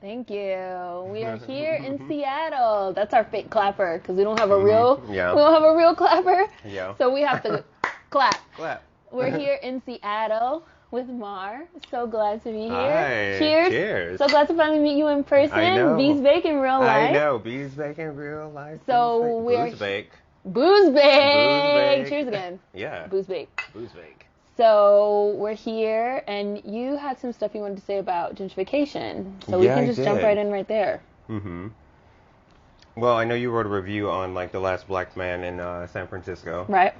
Thank you. We are here in Seattle. That's our fake clapper because we don't have a real. Yeah. We don't have a real clapper. Yeah. So we have to clap. Clap. We're here in Seattle with Mar. So glad to be here. Hi. Cheers. Cheers. So glad to finally meet you in person. I know. Bees bake in real life. I know. Bees bake in real life. So we're Booze bake. Booze bake. Booze bake. Cheers again. Yeah. Booze bake. Booze bake. So we're here, and you had some stuff you wanted to say about gentrification. So we can just jump right in right there. Mm-hmm. Well, I know you wrote a review on like The Last Black Man in San Francisco. Right.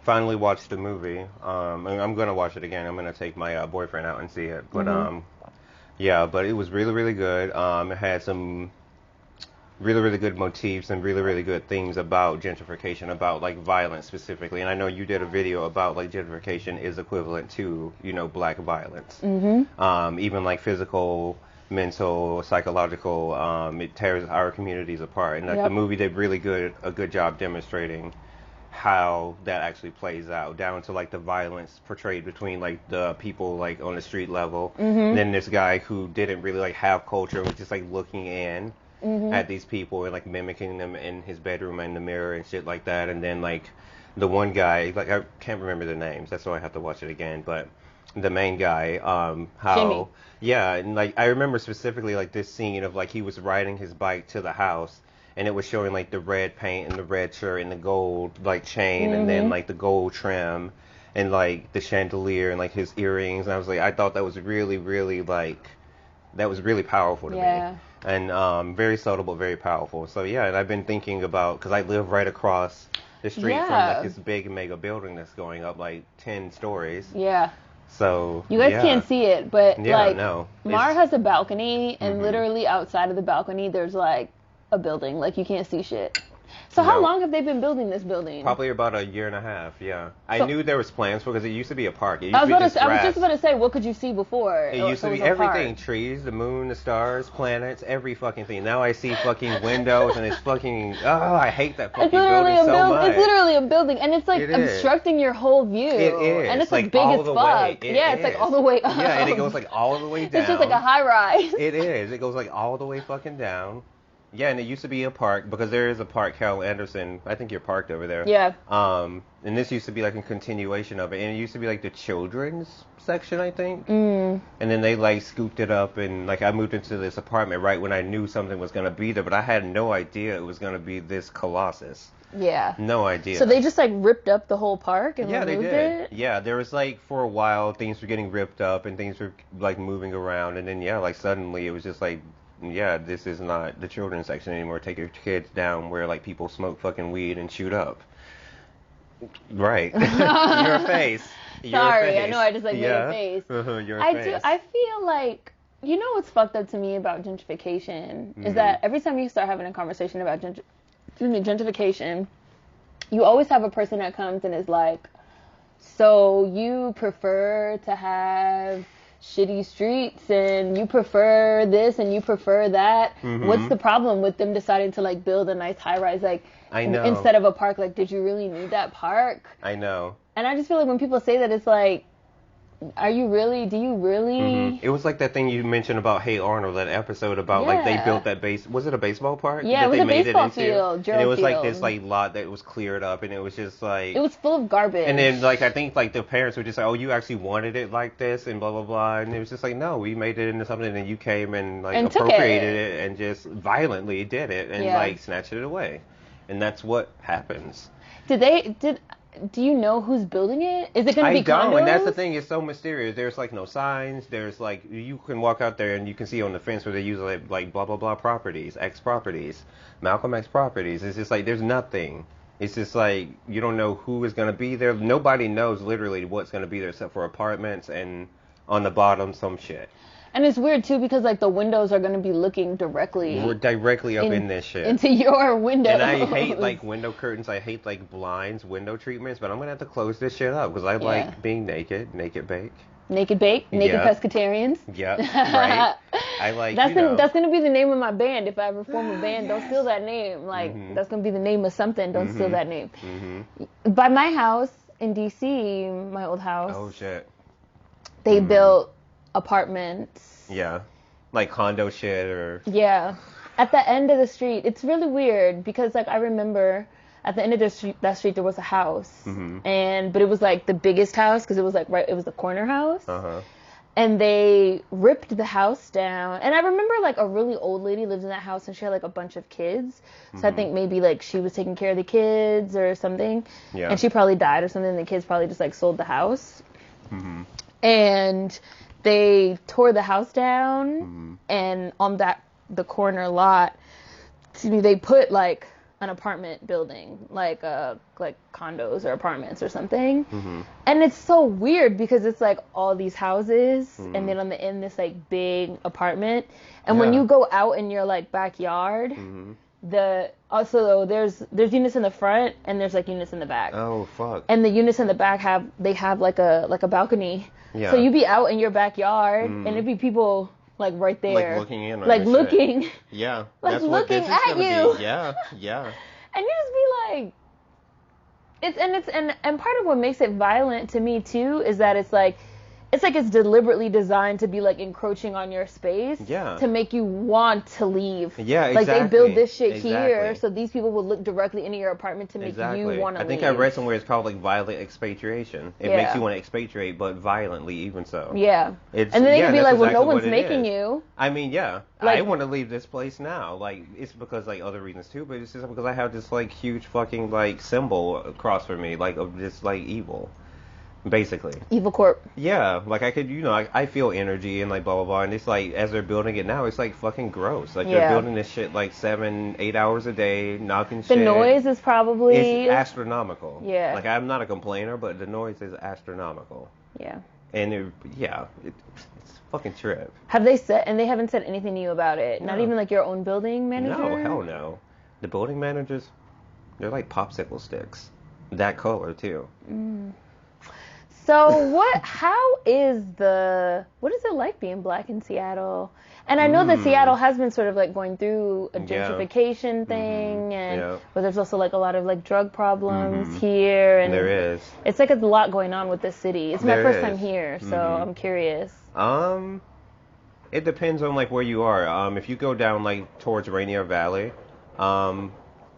Finally watched the movie. I'm gonna watch it again. I'm gonna take my boyfriend out and see it. But yeah, but it was really, really good. It had some really, really good motifs and really, really good things about gentrification, about like violence specifically. And I know you did a video about like gentrification is equivalent to, you know, black violence. Mm-hmm. Even like physical, mental, psychological, it tears our communities apart. And like the movie did a good job demonstrating how that actually plays out, down to like the violence portrayed between like the people like on the street level. Mm-hmm. And then this guy who didn't really like have culture, was just like looking in at these people and like mimicking them in his bedroom and the mirror and shit like that. And then like the one guy, like I can't remember the names, that's why I have to watch it again, but the main guy, how Jimmy. Yeah, and like I remember specifically like this scene of like he was riding his bike to the house and it was showing like the red paint and the red shirt and the gold like chain and then like the gold trim and like the chandelier and like his earrings, and I was like, I thought that was really, really like, that was really powerful to me. And very subtle but very powerful. So yeah, and I've been thinking about, because I live right across the street from like this big mega building that's going up like 10 stories. Yeah. So you guys can't see it, but like Mar has a balcony, and literally outside of the balcony there's like a building. Like you can't see shit. So how long have they been building this building? Probably about a year and a half, yeah. I knew there was plans for it because it used to be a park. I was just about to say, what could you see before? It used to be everything. Trees, the moon, the stars, planets, every fucking thing. Now I see fucking windows and it's fucking, I hate that fucking building so much. It's literally a building, and it's like obstructing your whole view. It is. And it's like big as fuck. Yeah, it's like all the way up. Yeah, and it goes like all the way down. It's just like a high rise. It is. It goes like all the way fucking down. Yeah, and it used to be a park, because there is a park, Carol Anderson. I think you're parked over there. Yeah. And this used to be like a continuation of it. And it used to be like the children's section, I think. Mm. And then they like scooped it up, and like I moved into this apartment right when I knew something was going to be there. But I had no idea it was going to be this colossus. Yeah. No idea. So they just like ripped up the whole park and removed it? Yeah, there was like, for a while, things were getting ripped up and things were like moving around. And then, like suddenly it was just like, this is not the children's section anymore. Take your kids down where like people smoke fucking weed and shoot up. Right. Your face. Sorry, I know I just like made a face. Your face. I feel like, you know what's fucked up to me about gentrification is that every time you start having a conversation about gentrification, you always have a person that comes and is like, so you prefer to have shitty streets and you prefer this and you prefer that. What's the problem with them deciding to like build a nice high rise, like, I know, instead of a park? Like, did you really need that park? I know. And I just feel like when people say that, it's like, do you really? It was like that thing you mentioned about Hey Arnold, that episode about like they built that was it a baseball park? Yeah, it was a baseball field. And it was like this like lot that was cleared up, and it was just like, it was full of garbage. And then like I think like the parents were just like, oh, you actually wanted it like this and blah blah blah, and it was just like, no, we made it into something, and you came and like appropriated it and just violently did it and like snatched it away, and that's what happens. Do you know who's building it? Is it going to be condos? I don't, and that's the thing. It's so mysterious. There's like no signs. There's like, you can walk out there and you can see on the fence where they use like blah blah blah properties, X properties, Malcolm X properties. It's just like there's nothing. It's just like you don't know who is going to be there. Nobody knows literally what's going to be there except for apartments and on the bottom some shit. And it's weird too, because like the windows are going to be looking directly up in this shit into your window. And I hate like window curtains. I hate like blinds, window treatments. But I'm gonna have to close this shit up because I like being naked bake, naked pescatarians. Yeah, right. I like that's gonna be the name of my band if I ever form a band. Don't steal that name. Like that's gonna be the name of something. Don't steal that name. By my house in DC, my old house. Oh shit. They built apartments. Yeah. like condo shit or. Yeah. At the end of the street, it's really weird because like I remember at the end of that street there was a house, but it was like the biggest house because it was like it was the corner house. And they ripped the house down. And I remember, like, a really old lady lived in that house, and she had, like, a bunch of kids. So I think maybe, like, she was taking care of the kids or something. Yeah. And she probably died or something, and the kids probably just, like, sold the house. And they tore the house down, and on the corner lot, they put, like, an apartment building, like condos or apartments or something. And it's so weird because it's like all these houses and then on the end this like big apartment. And when you go out in your like backyard, also there's units in the front and there's like units in the back. Oh fuck. And the units in the back have like a balcony. Yeah. So you be out in your backyard and it'd be people like right there, like looking in, like looking, shit. Yeah, like that's looking at you. Yeah. And you just be like, and part of what makes it violent to me too is that it's deliberately designed to be like encroaching on your space, to make you want to leave. Yeah, exactly. Like they build this shit here, so these people will look directly into your apartment to make you want to leave. I think I read somewhere it's called like violent expatriation. It makes you want to expatriate, but violently, even so. Yeah. And then they can be like, well, no one's making you. I mean, yeah, like, I want to leave this place now. Like it's because like other reasons too, but it's just because I have this like huge fucking like symbol across from me, like of this like evil. Basically. Evil Corp. Yeah, like I could, I feel energy and like blah, blah, blah. And it's like, as they're building it now, it's like fucking gross. Like they're building this shit like 7-8 hours a day, knocking shit. The noise is probably... It's astronomical. Yeah. Like I'm not a complainer, but the noise is astronomical. Yeah. And it's fucking trip. Have they said, and they haven't said anything to you about it? No. Not even like your own building manager? No, hell no. The building managers, they're like popsicle sticks. That color too. So what is it like being black in Seattle? And I know that Seattle has been sort of like going through a gentrification thing, but there's also like a lot of like drug problems here. And there is. It's like a lot going on with the city. It's my first time here, so I'm curious. It depends on like where you are. If you go down like towards Rainier Valley,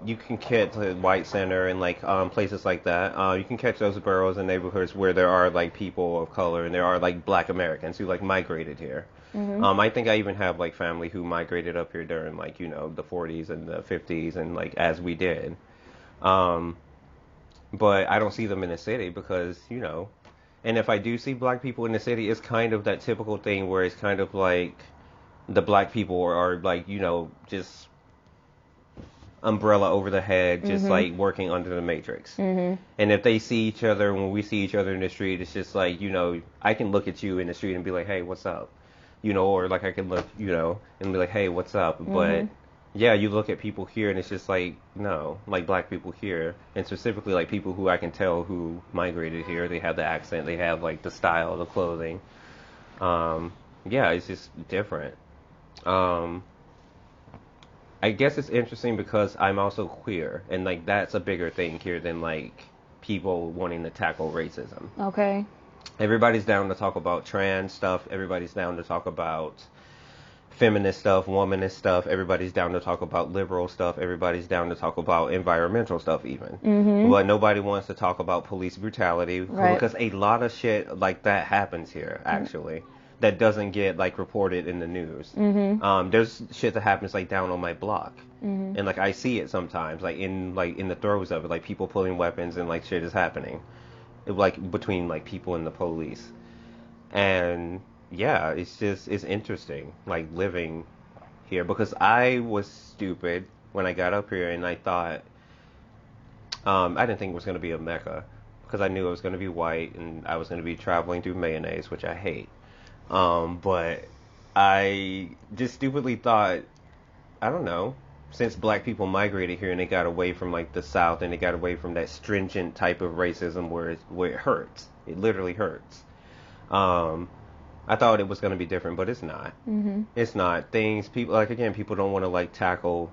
you can catch the White Center and like places like that. You can catch those boroughs and neighborhoods where there are like people of color and there are like black Americans who like migrated here. I think I even have like family who migrated up here during like the 40s and the 50s and like as we did. But I don't see them in the city because and if I do see black people in the city, it's kind of that typical thing where it's kind of like the black people are like just umbrella over the head, just like working under the matrix. And if they see each other, when we see each other in the street, it's just like I can look at you in the street and be like, hey, what's up, or like I can look and be like, hey, what's up. But yeah, you look at people here and it's just like, no, like black people here, and specifically like people who I can tell who migrated here, they have the accent, they have like the style, the clothing. Yeah, it's just different. I guess it's interesting because I'm also queer, and like that's a bigger thing here than like people wanting to tackle racism. Okay. Everybody's down to talk about trans stuff. Everybody's down to talk about feminist stuff, womanist stuff. Everybody's down to talk about liberal stuff. Everybody's down to talk about environmental stuff even. But nobody wants to talk about police brutality because a lot of shit like that happens here actually. That doesn't get like reported in the news. There's shit that happens like down on my block, and like I see it sometimes, like in the throes of it, like people pulling weapons and like shit is happening, like between like people and the police, and yeah, it's interesting like living here because I was stupid when I got up here and I thought I didn't think it was gonna be a mecca because I knew it was gonna be white and I was gonna be traveling through mayonnaise, which I hate. But I just stupidly thought, I don't know, since black people migrated here and they got away from like the South and they got away from that stringent type of racism where it hurts. It literally hurts. I thought it was going to be different, but it's not. It's not. People don't want to like tackle.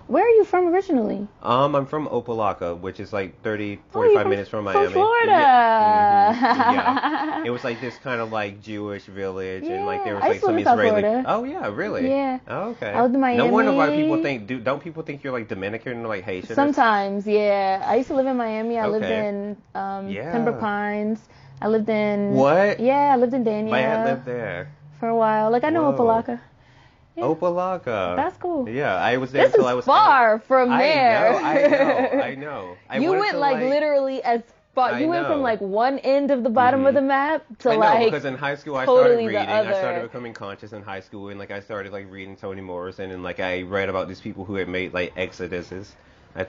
Where are you from originally? I'm from Opelika, which is like 45 minutes from Miami. From Florida. Yeah. It was like this kind of like Jewish village, and like there was like some Israeli. Oh yeah, really? Yeah. Oh, okay. I lived in Miami. No wonder why people think. Don't people think you're like Dominican or like Haitian? Sometimes, yeah. I used to live in Miami. I lived in Pembroke Pines. I lived in. What? Yeah, I lived in Dania. My aunt lived there for a while. Like I know Opelika. Yeah. Opelika. That's cool. Yeah, I was there until I was far 8. From there. I know. You went like literally as far. You went from like one end of the bottom of the map to like. Because in high school I totally started reading. I started becoming conscious in high school, and like I started like reading Toni Morrison, and like I read about these people who had made like exoduses. I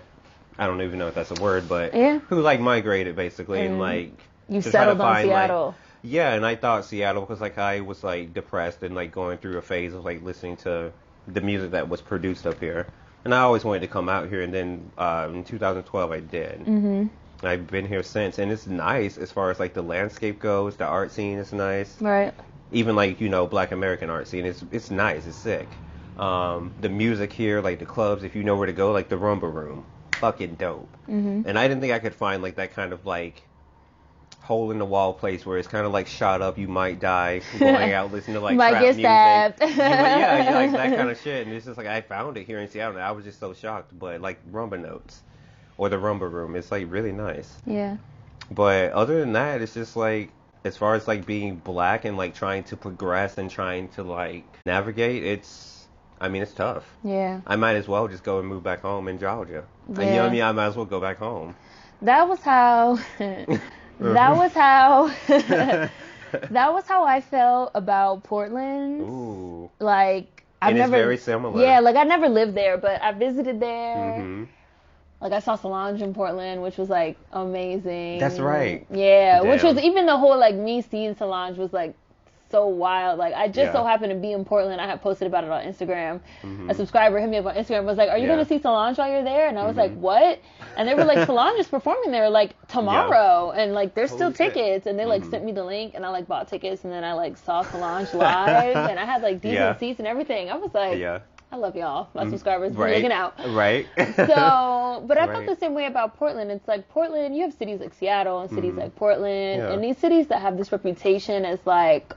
don't even know if that's a word, but who like migrated basically, and like you settled on Seattle. Like, yeah, and I thought Seattle because like I was like depressed and like going through a phase of like listening to the music that was produced up here, and I always wanted to come out here, and then in 2012 I did. I've been here since, and it's nice as far as like the landscape goes. The art scene is nice, right? Even like Black American art scene, it's nice, it's sick. The music here, like the clubs, if you know where to go, like the Rumba Room, fucking dope. And I didn't think I could find like that kind of like hole in the wall place where it's kind of like shot up, you might die going out listening to like might trap get music. Stabbed. Yeah, like that kind of shit. And it's just like I found it here in Seattle, and I was just so shocked. But like Rumba Notes or the Rumba Room, it's like really nice. Yeah. But other than that, it's just like as far as like being black and like trying to progress and trying to like navigate, it's tough. Yeah. I might as well just go and move back home in Georgia. Yeah. You know what I mean? I might as well go back home. That was how. That was how I felt about Portland. Ooh. Like I've never. It's very similar. Yeah, like I never lived there, but I visited there. Like I saw Solange in Portland, which was like amazing. That's right. Yeah, which was even the whole like me seeing Solange was like so wild. Like I just so happened to be in Portland. I had posted about it on Instagram. A subscriber hit me up on Instagram, was like, "Are you going to see Solange while you're there?" And I was like, "What?" And they were like, "Solange is performing there like tomorrow, and like there's still tickets." And they like sent me the link, and I like bought tickets, and then I like saw Solange live, and I had like decent seats and everything. I was like, I love y'all, my subscribers, looking out. Right. So, but I felt the same way about Portland. It's like Portland, you have cities like Seattle and cities like Portland, and these cities that have this reputation as like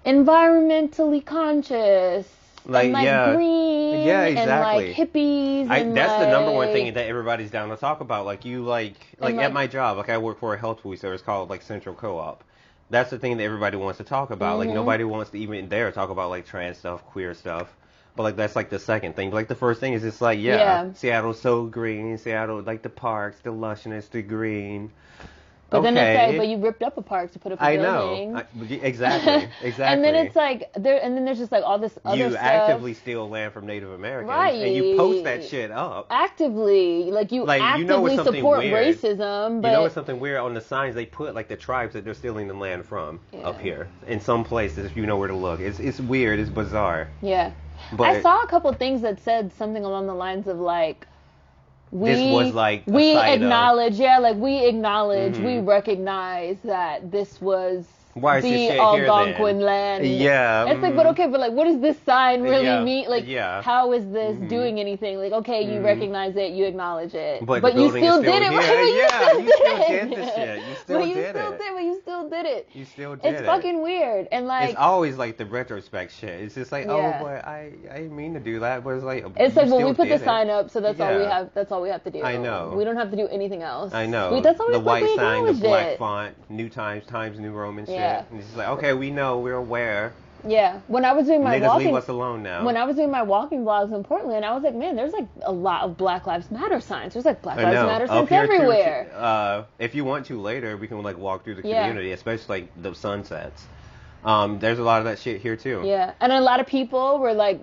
environmentally conscious, like, and, green, exactly. and like hippies. And that's like, the number one thing that everybody's down to talk about. Like you like at my job, like I work for a health food service called like Central Co-op. That's the thing that everybody wants to talk about. Like nobody wants to even dare talk about like trans stuff, queer stuff. But like that's like the second thing. But, like the first thing is just like Seattle's so green. Seattle, like the parks, the lushness, the green. But then it's like, but you ripped up a park to put up a building. I know. Exactly. And then it's like, there's just like all this other stuff. You actively steal land from Native Americans. Right. And you post that shit up. Actively. Like you actively support racism. But you know what's something weird? On the signs they put like the tribes that they're stealing the land from up here. In some places, if you know where to look. It's weird. It's bizarre. Yeah. But I saw a couple things that said something along the lines of like, this was like we acknowledge, we recognize that this was the Algonquin land. Yeah. It's like, but okay, but like, what does this sign really mean? Like, how is this doing anything? Like, okay, you recognize it, you acknowledge it, but you still did it, right? You still did the shit. You still did it. But you still did it. You still did it. It's fucking weird, and like, it's always like the retrospect shit. It's just like, oh, boy, I didn't mean to do that, but it's like, well, we put the sign up, so that's all we have. That's all we have to do. I know. We don't have to do anything else. I know. That's all we the white sign, the black it. font, New Times New Roman shit. And it's just like, okay, we know, we're aware. Yeah. When I was doing my leave us alone now. When I was doing my walking vlogs in Portland, I was like, man, there's like a lot of Black Lives Matter signs. There's like Black Lives Matter signs everywhere. If you want to later, we can like walk through the community, especially like the sunsets. There's a lot of that shit here too. Yeah, and a lot of people were like,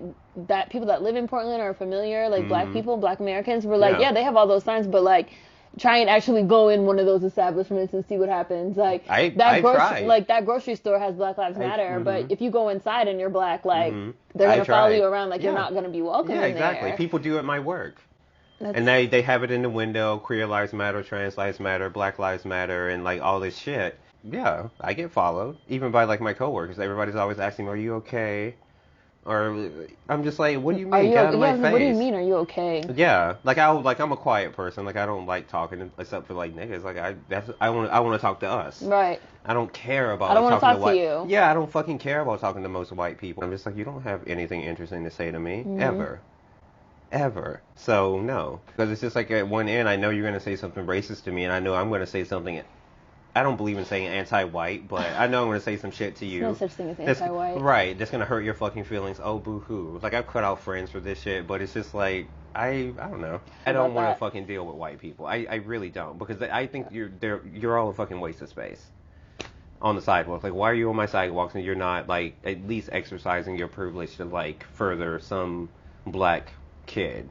people that live in Portland are familiar, like Black people, Black Americans were like, they have all those signs, but like, try and actually go in one of those establishments and see what happens. Like that grocery store has Black Lives Matter, but if you go inside and you're Black, like they're gonna follow you around, like you're not gonna be welcome. Yeah, exactly. There. People do at my work, and they have it in the window. Queer Lives Matter, Trans Lives Matter, Black Lives Matter, and like all this shit. Yeah, I get followed even by like my coworkers. Everybody's always asking me, "Are you okay?" Or I'm just like, what do you mean? Get out of my face. What do you mean? Are you okay? Yeah, like I'm a quiet person. Like I don't like talking except for like niggas. Like I want to talk to us. Right. I don't care about. I don't want to talk to white, you. Yeah, I don't fucking care about talking to most white people. I'm just like, you don't have anything interesting to say to me ever. So no, because it's just like at one end, I know you're gonna say something racist to me, and I know I'm gonna say something. I don't believe in saying anti-white, but I know I'm going to say some shit to you. There's no such thing as anti-white. Right, that's going to hurt your fucking feelings. Oh, boo-hoo. Like, I've cut out friends for this shit, but it's just like, I don't know. I don't want to fucking deal with white people. I really don't, because I think you're all a fucking waste of space on the sidewalk. Like, why are you on my sidewalks and you're not, like, at least exercising your privilege to, like, further some black kid,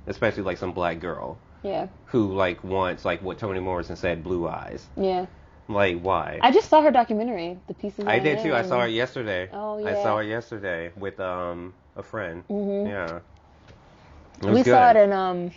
especially, like, some black girl. Yeah. Who, like, wants, like, what Toni Morrison said, blue eyes. Yeah. Like, why? I just saw her documentary, The Pieces I did too. I saw it yesterday. Oh, yeah. I saw it yesterday with a friend. Mm-hmm. Yeah. It was we good. saw it in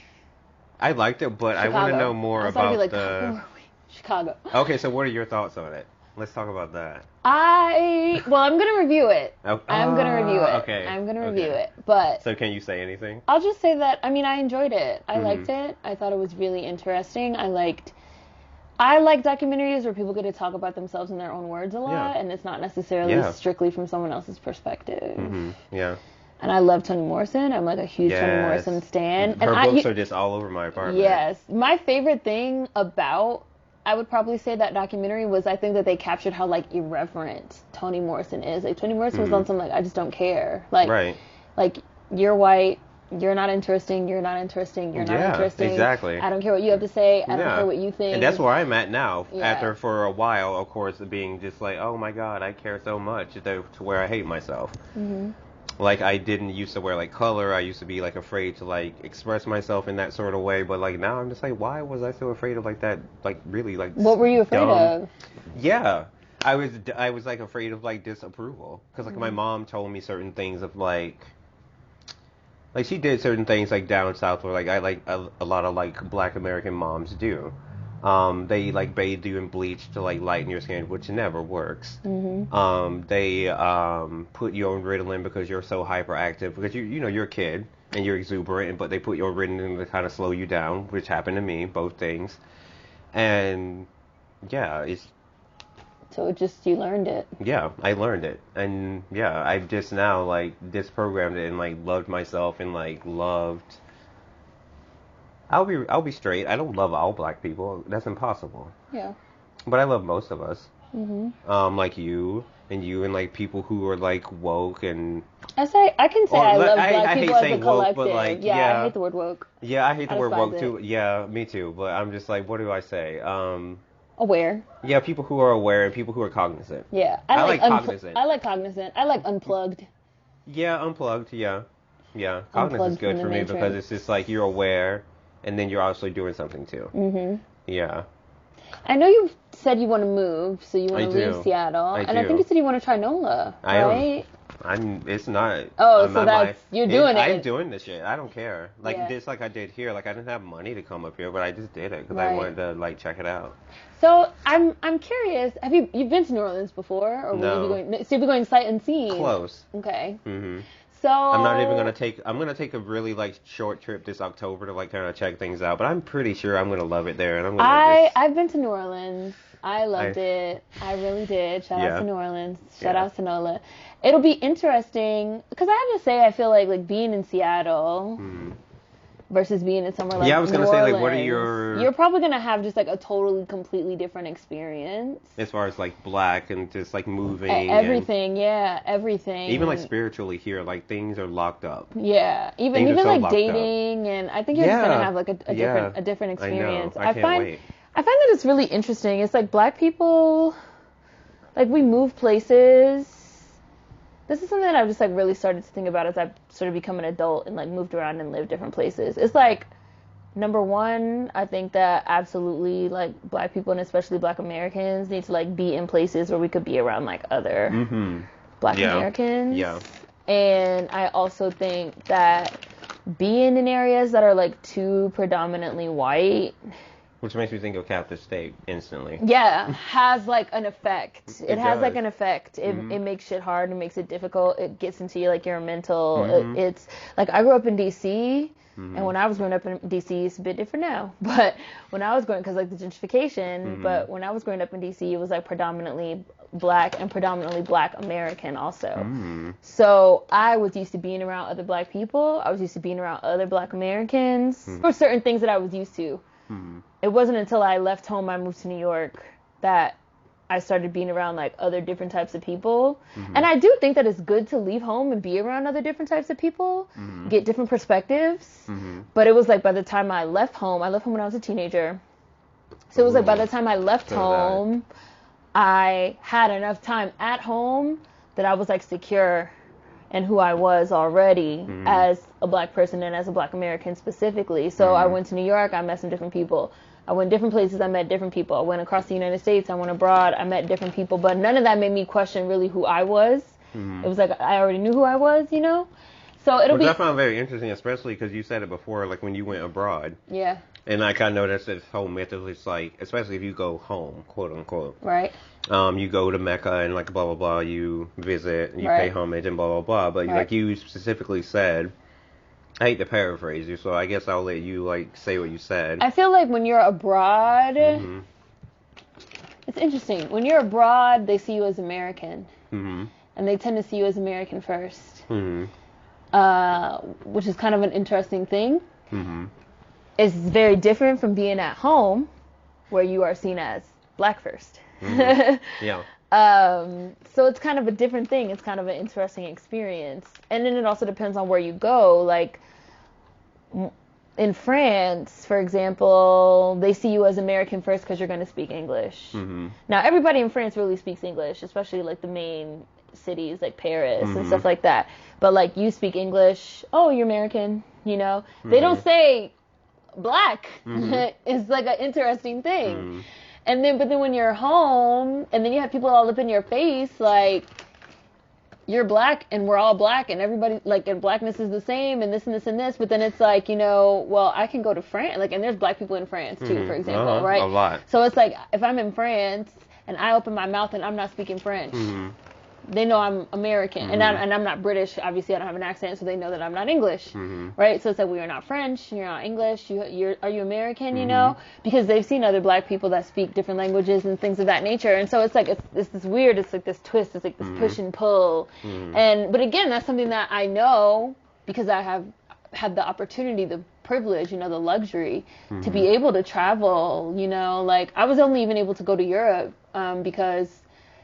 I liked it, but Chicago. I want to know more about the Chicago. Okay, so what are your thoughts on it? Let's talk about that. I'm gonna review it. I'm gonna review it. Okay. I'm gonna review it. But so can you say anything? I'll just say that I enjoyed it. I liked it. I thought it was really interesting. I like documentaries where people get to talk about themselves in their own words a lot, and it's not necessarily strictly from someone else's perspective. Mm-hmm. Yeah. And I love Toni Morrison. I'm like a huge Toni Morrison stan. Her books are just all over my apartment. Yes. My favorite thing about, I would probably say, that documentary was I think that they captured how, like, irreverent Toni Morrison is. Like, Toni Morrison was on some, like, I just don't care. Like, right. Like, you're white. You're not interesting. You're not interesting. You're not interesting. Exactly. I don't care what you have to say. I don't care what you think. And that's where I'm at now. Yeah. After for a while, of course, being just like, oh my God, I care so much to where I hate myself. Mm-hmm. Like I didn't used to wear like color. I used to be like afraid to like express myself in that sort of way. But like now I'm just like, why was I so afraid of like that? Like really like. What were you afraid of? Yeah. I was like afraid of like disapproval because like my mom told me certain things of like she did certain things like down south where like I like a lot of like black American moms do. They like bathe you in bleach to like lighten your skin, which never works. Mm-hmm. They put you on Ritalin because you're so hyperactive because you're a kid and you're exuberant, but they put you on Ritalin to kind of slow you down, which happened to me, both things. And yeah, it's. So it just, you learned it. Yeah, I learned it. And yeah, I've just now like disprogrammed it and like loved myself and like loved. I'll be straight. I don't love all black people. That's impossible. Yeah. But I love most of us. Mm-hmm. Like you and like people who are like woke and. I can say I love black people as a collective. Woke, but like, yeah, I hate the word woke. Yeah, I hate the word woke too. Yeah, me too. But I'm just like, what do I say? Aware. Yeah, people who are aware and people who are cognizant. Yeah, I like cognizant. I like cognizant. I like unplugged. Yeah, unplugged. Yeah. Cognizant is good for me because it's just like you're aware, and then you're also doing something too. Mm-hmm. Yeah. I know you said you want to move, so you want to leave Seattle, and I think you said you want to try NOLA, right? It's not. Oh, so you're doing it. I'm doing this shit. I don't care. Like this, like I did here. Like I didn't have money to come up here, but I just did it because I wanted to like check it out. So I'm curious. Have you've been to New Orleans before, or will you be going? So you'll be going sight unseen. Close. Okay. Mm-hmm. So I'm not even gonna take. I'm gonna take a really like short trip this October to like kind of check things out. But I'm pretty sure I'm gonna love it there, and I'm gonna. I've been to New Orleans. I loved it. I really did. Shout out to New Orleans. Shout out to NOLA. It'll be interesting because I have to say I feel like being in Seattle versus being in somewhere like I was gonna New say Orleans, like what are your. You're probably gonna have just like a totally completely different experience. As far as like black and just like moving. Everything, everything. Even like spiritually here, like things are locked up. Yeah, even so like dating, and I think you're just gonna have like a different experience. I can't wait. I find that it's really interesting. It's like black people, like we move places. This is something that I've just like really started to think about as I've sort of become an adult and like moved around and lived different places. It's like, number one, I think that absolutely like black people and especially black Americans need to like be in places where we could be around like other black Americans. Yeah. And I also think that being in areas that are like too predominantly white Which makes me think of captive state instantly. Yeah, has like an effect. It has does. like an effect. It makes shit hard. It makes it difficult. It gets into you like your mental. It's like I grew up in D.C. And when I was growing up in D.C., it's a bit different now. But when I was growing, because like the gentrification. But when I was growing up in D.C., it was like predominantly black and predominantly black American also. So I was used to being around other black people. I was used to being around other black Americans. There were certain things that I was used to. It wasn't until I left home, I moved to New York, that I started being around like other different types of people. And I do think that it's good to leave home and be around other different types of people, get different perspectives. But it was like by the time I left home when I was a teenager. So it was like by the time I left home, I had enough time at home that I was like secure in who I was already as a black person and as a black American specifically. So I went to New York, I met some different people. I went different places, I met different people. I went across the United States, I went abroad, I met different people. But none of that made me question really who I was. It was like I already knew who I was, you know? So it'll be... I found very interesting, especially because you said it before, like when you went abroad. Yeah. And I kind of noticed this whole myth of it's like, especially if you go home, quote unquote. Right. You go to Mecca and like blah blah blah. You visit, you pay homage and blah blah blah. But like you specifically said, I hate to paraphrase you, so I guess I'll let you like say what you said. I feel like when you're abroad, it's interesting. When you're abroad, they see you as American, and they tend to see you as American first, which is kind of an interesting thing. It's very different from being at home, where you are seen as black first. Yeah. So it's kind of a different thing. It's kind of an interesting experience. And then it also depends on where you go. Like in France, for example, they see you as American first because you're going to speak English. Now, everybody in France really speaks English, especially like the main cities like Paris and stuff like that. But like you speak English, oh, you're American, you know? They don't say black. It's like an interesting thing. But then when you're home, and then you have people all up in your face, like, you're black, and we're all black, and everybody, like, and blackness is the same, and this and this and this, but then it's like, you know, well, I can go to France, like, and there's black people in France, too, for example, right? A lot. So it's like, if I'm in France, and I open my mouth, and I'm not speaking French, they know I'm American, and I'm not British. Obviously, I don't have an accent, so they know that I'm not English, right? So it's like, well, you're not French, you're not English, are you American? You know, because they've seen other black people that speak different languages and things of that nature, and so it's like it's this weird, it's like this twist, it's like this push and pull, but again, that's something that I know because I have had the opportunity, the privilege, you know, the luxury to be able to travel. You know, like I was only even able to go to Europe because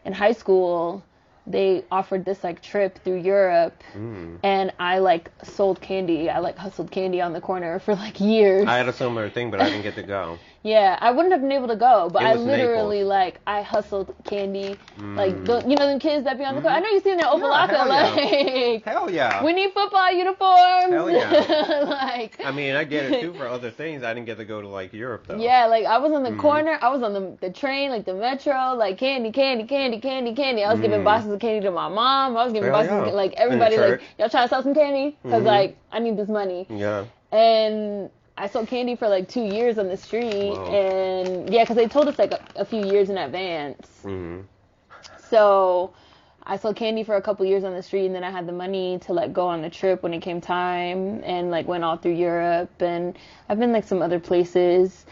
in high school they offered this like trip through Europe, and I like sold candy. I like hustled candy on the corner for like years. I had a similar thing, but I didn't get to go. Yeah, I wouldn't have been able to go, but I literally like I hustled candy, like you know them kids that be on the corner. I know you seen that Opalaka, like hell yeah. We need football uniforms. Hell yeah. Like I mean, I get it too for other things. I didn't get to go to like Europe though. Yeah, like I was on the corner. I was on the train, like the metro, like candy. I was giving boxes of candy to my mom. I was giving boxes of, like everybody, like y'all trying to sell some candy because like I need this money. Yeah. And I sold candy for like 2 years on the street. Whoa. And yeah, because they told us like a few years in advance. So I sold candy for a couple years on the street, and then I had the money to like go on the trip when it came time, and like went all through Europe, and I've been like some other places.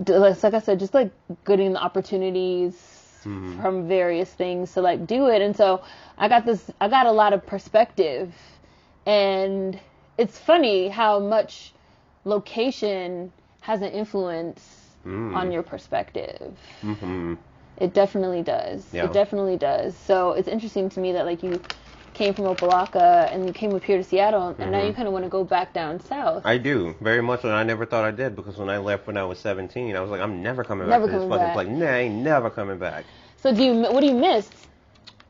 Like I said, just like getting the opportunities from various things to like do it. And so I got a lot of perspective, and it's funny how much location has an influence on your perspective. It definitely does. Yeah. It definitely does. So it's interesting to me that like you came from Opalaka and you came up here to Seattle, and now you kind of want to go back down south. I do, very much, and I never thought I did, because when I left when I was 17, I was like, I'm never coming back to this fucking place. Nah, I ain't never coming back. So what do you miss?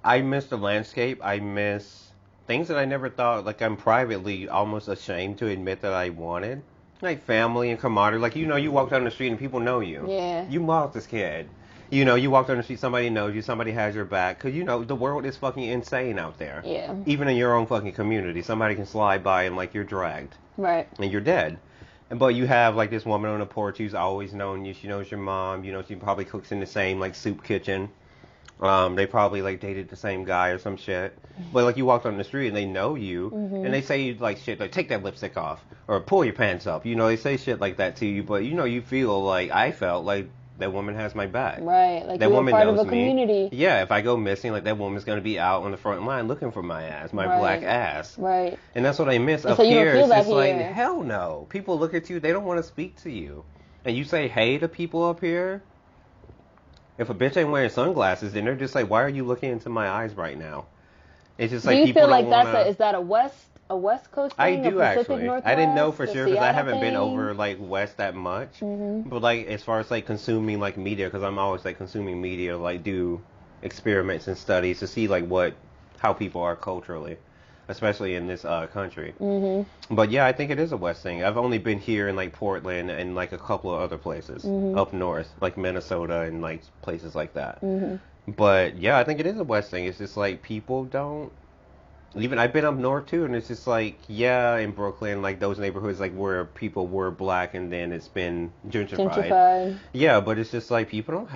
I miss the landscape. I miss things that I never thought, like I'm privately almost ashamed to admit that I wanted. Like family and camaraderie. Like, you know, you walk down the street and people know you. Yeah. You marked this kid. You know, you walk down the street, somebody knows you, somebody has your back. Because, you know, the world is fucking insane out there. Yeah. Even in your own fucking community. Somebody can slide by and, like, you're dragged. Right. And you're dead. But you have like this woman on the porch who's always known you. She knows your mom. You know, she probably cooks in the same like soup kitchen. They probably like dated the same guy or some shit. But like you walked on the street and they know you, and they say like shit like take that lipstick off or pull your pants up. You know, they say shit like that to you. But you know, you feel like I felt like that woman has my back. Right, like that you're woman part knows of a community. Me. Yeah, if I go missing, like that woman's gonna be out on the front line looking for my ass, my black ass. Right. And that's what I miss and up so you here. Don't feel it's that just here. like hell no. People look at you, they don't want to speak to you, and you say hey to people up here. If a bitch ain't wearing sunglasses, then they're just like, why are you looking into my eyes right now? It's just like do you people feel like don't wanna... is that a West Coast thing? I do actually. Northwest, I didn't know for sure because I haven't been thing? over like West that much. But like as far as like consuming like media, because I'm always like consuming media, like do experiments and studies to see like how people are culturally, especially in this country. But yeah, I think it is a West thing. I've only been here in like Portland and like a couple of other places up north, like Minnesota and like places like that. But yeah, I think it is a West thing. It's just like people don't. Even I've been up north too, and it's just like in Brooklyn, like those neighborhoods like where people were black and then it's been gentrified. Yeah, but it's just like people don't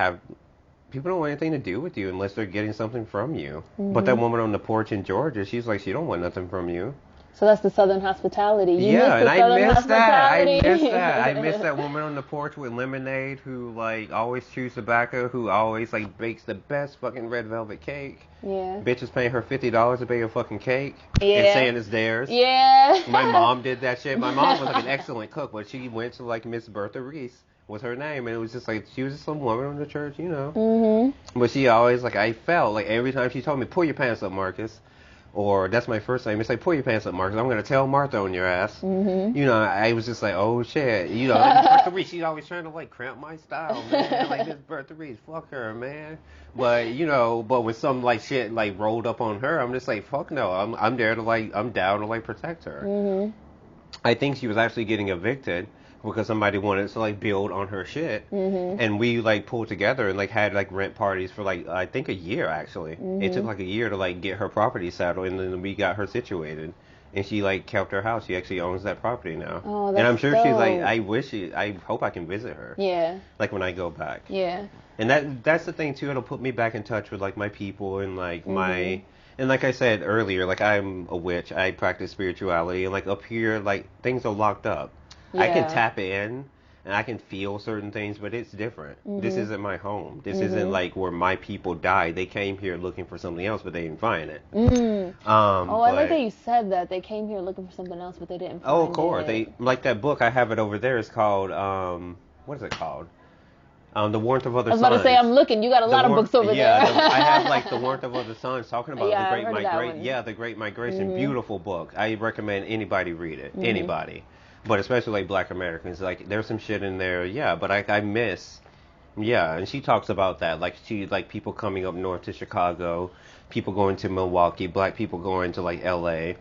want anything to do with you unless they're getting something from you. But that woman on the porch in Georgia, she's like, she don't want nothing from you. So that's the Southern hospitality. And I miss that. I miss that woman on the porch with lemonade who like always chews tobacco, who always like bakes the best fucking red velvet cake. Yeah. Bitches paying her $50 to bake a fucking cake. Yeah. And saying it's theirs. Yeah. My mom did that shit. My mom was like an excellent cook, but she went to like Miss Bertha Reese was her name, and it was just like she was just some woman in the church, you know. But she always like I felt like every time she told me pull your pants up, Marcus. Or that's my first name. It's like, pull your pants up, Marcus. I'm going to tell Martha on your ass. You know, I was just like, oh, shit. You know, like Bertha Reese, she's always trying to, like, cramp my style, man. Like, this Bertha Reese, fuck her, man. But, you know, when some, like, shit, like, rolled up on her, I'm just like, fuck no. I'm there to, like, I'm down to, like, protect her. I think she was actually getting evicted because somebody wanted to like build on her shit, and we like pulled together and like had like rent parties for like I think a year actually. It took like a year to like get her property settled, and then we got her situated, and she like kept her house. She actually owns that property now. Oh, that's and I'm sure dope. she's like I hope I can visit her. Yeah. Like when I go back. Yeah. And that's the thing too. It'll put me back in touch with like my people and like my. And like I said earlier, like I'm a witch. I practice spirituality, and like up here, like things are locked up. I can tap in and I can feel certain things, but it's different. This isn't my home. This isn't like where my people died. They came here looking for something else, but they didn't find it. I like that you said that. They came here looking for something else, but they didn't find it. Oh, of course. They like that book. I have it over there. It's called, what is it called? The Warmth of Other Suns. I was about to say, I'm looking. You got a lot of books over there. I have like The Warmth of Other Suns talking about Yeah, the I've Great heard of that Migration. one. Yeah, the Great Migration. Beautiful book. I recommend anybody read it. Anybody. But especially like Black Americans. Like there's some shit in there. Yeah, but I miss. Yeah, and she talks about that. Like she like people coming up north to Chicago, people going to Milwaukee, black people going to like LA,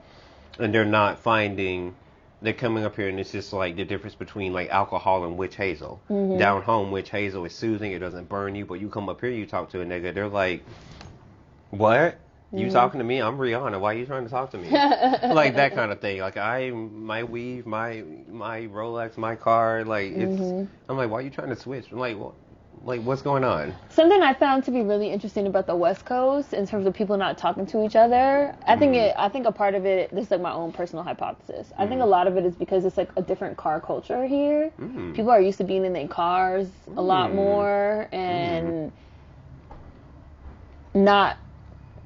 and they're not finding. They're coming up here and it's just like the difference between like alcohol and witch hazel. Down home, witch hazel is soothing. It doesn't burn you. But you come up here, you talk to a nigga. They're like, what? You talking to me? I'm Rihanna. Why are you trying to talk to me? Like that kind of thing. Like my weave, my Rolex, my car. Like it's. I'm like, why are you trying to switch? I'm like, well, like what's going on? Something I found to be really interesting about the West Coast in terms of people not talking to each other. I think a part of it. This is like my own personal hypothesis. I think a lot of it is because it's like a different car culture here. People are used to being in their cars a lot more and not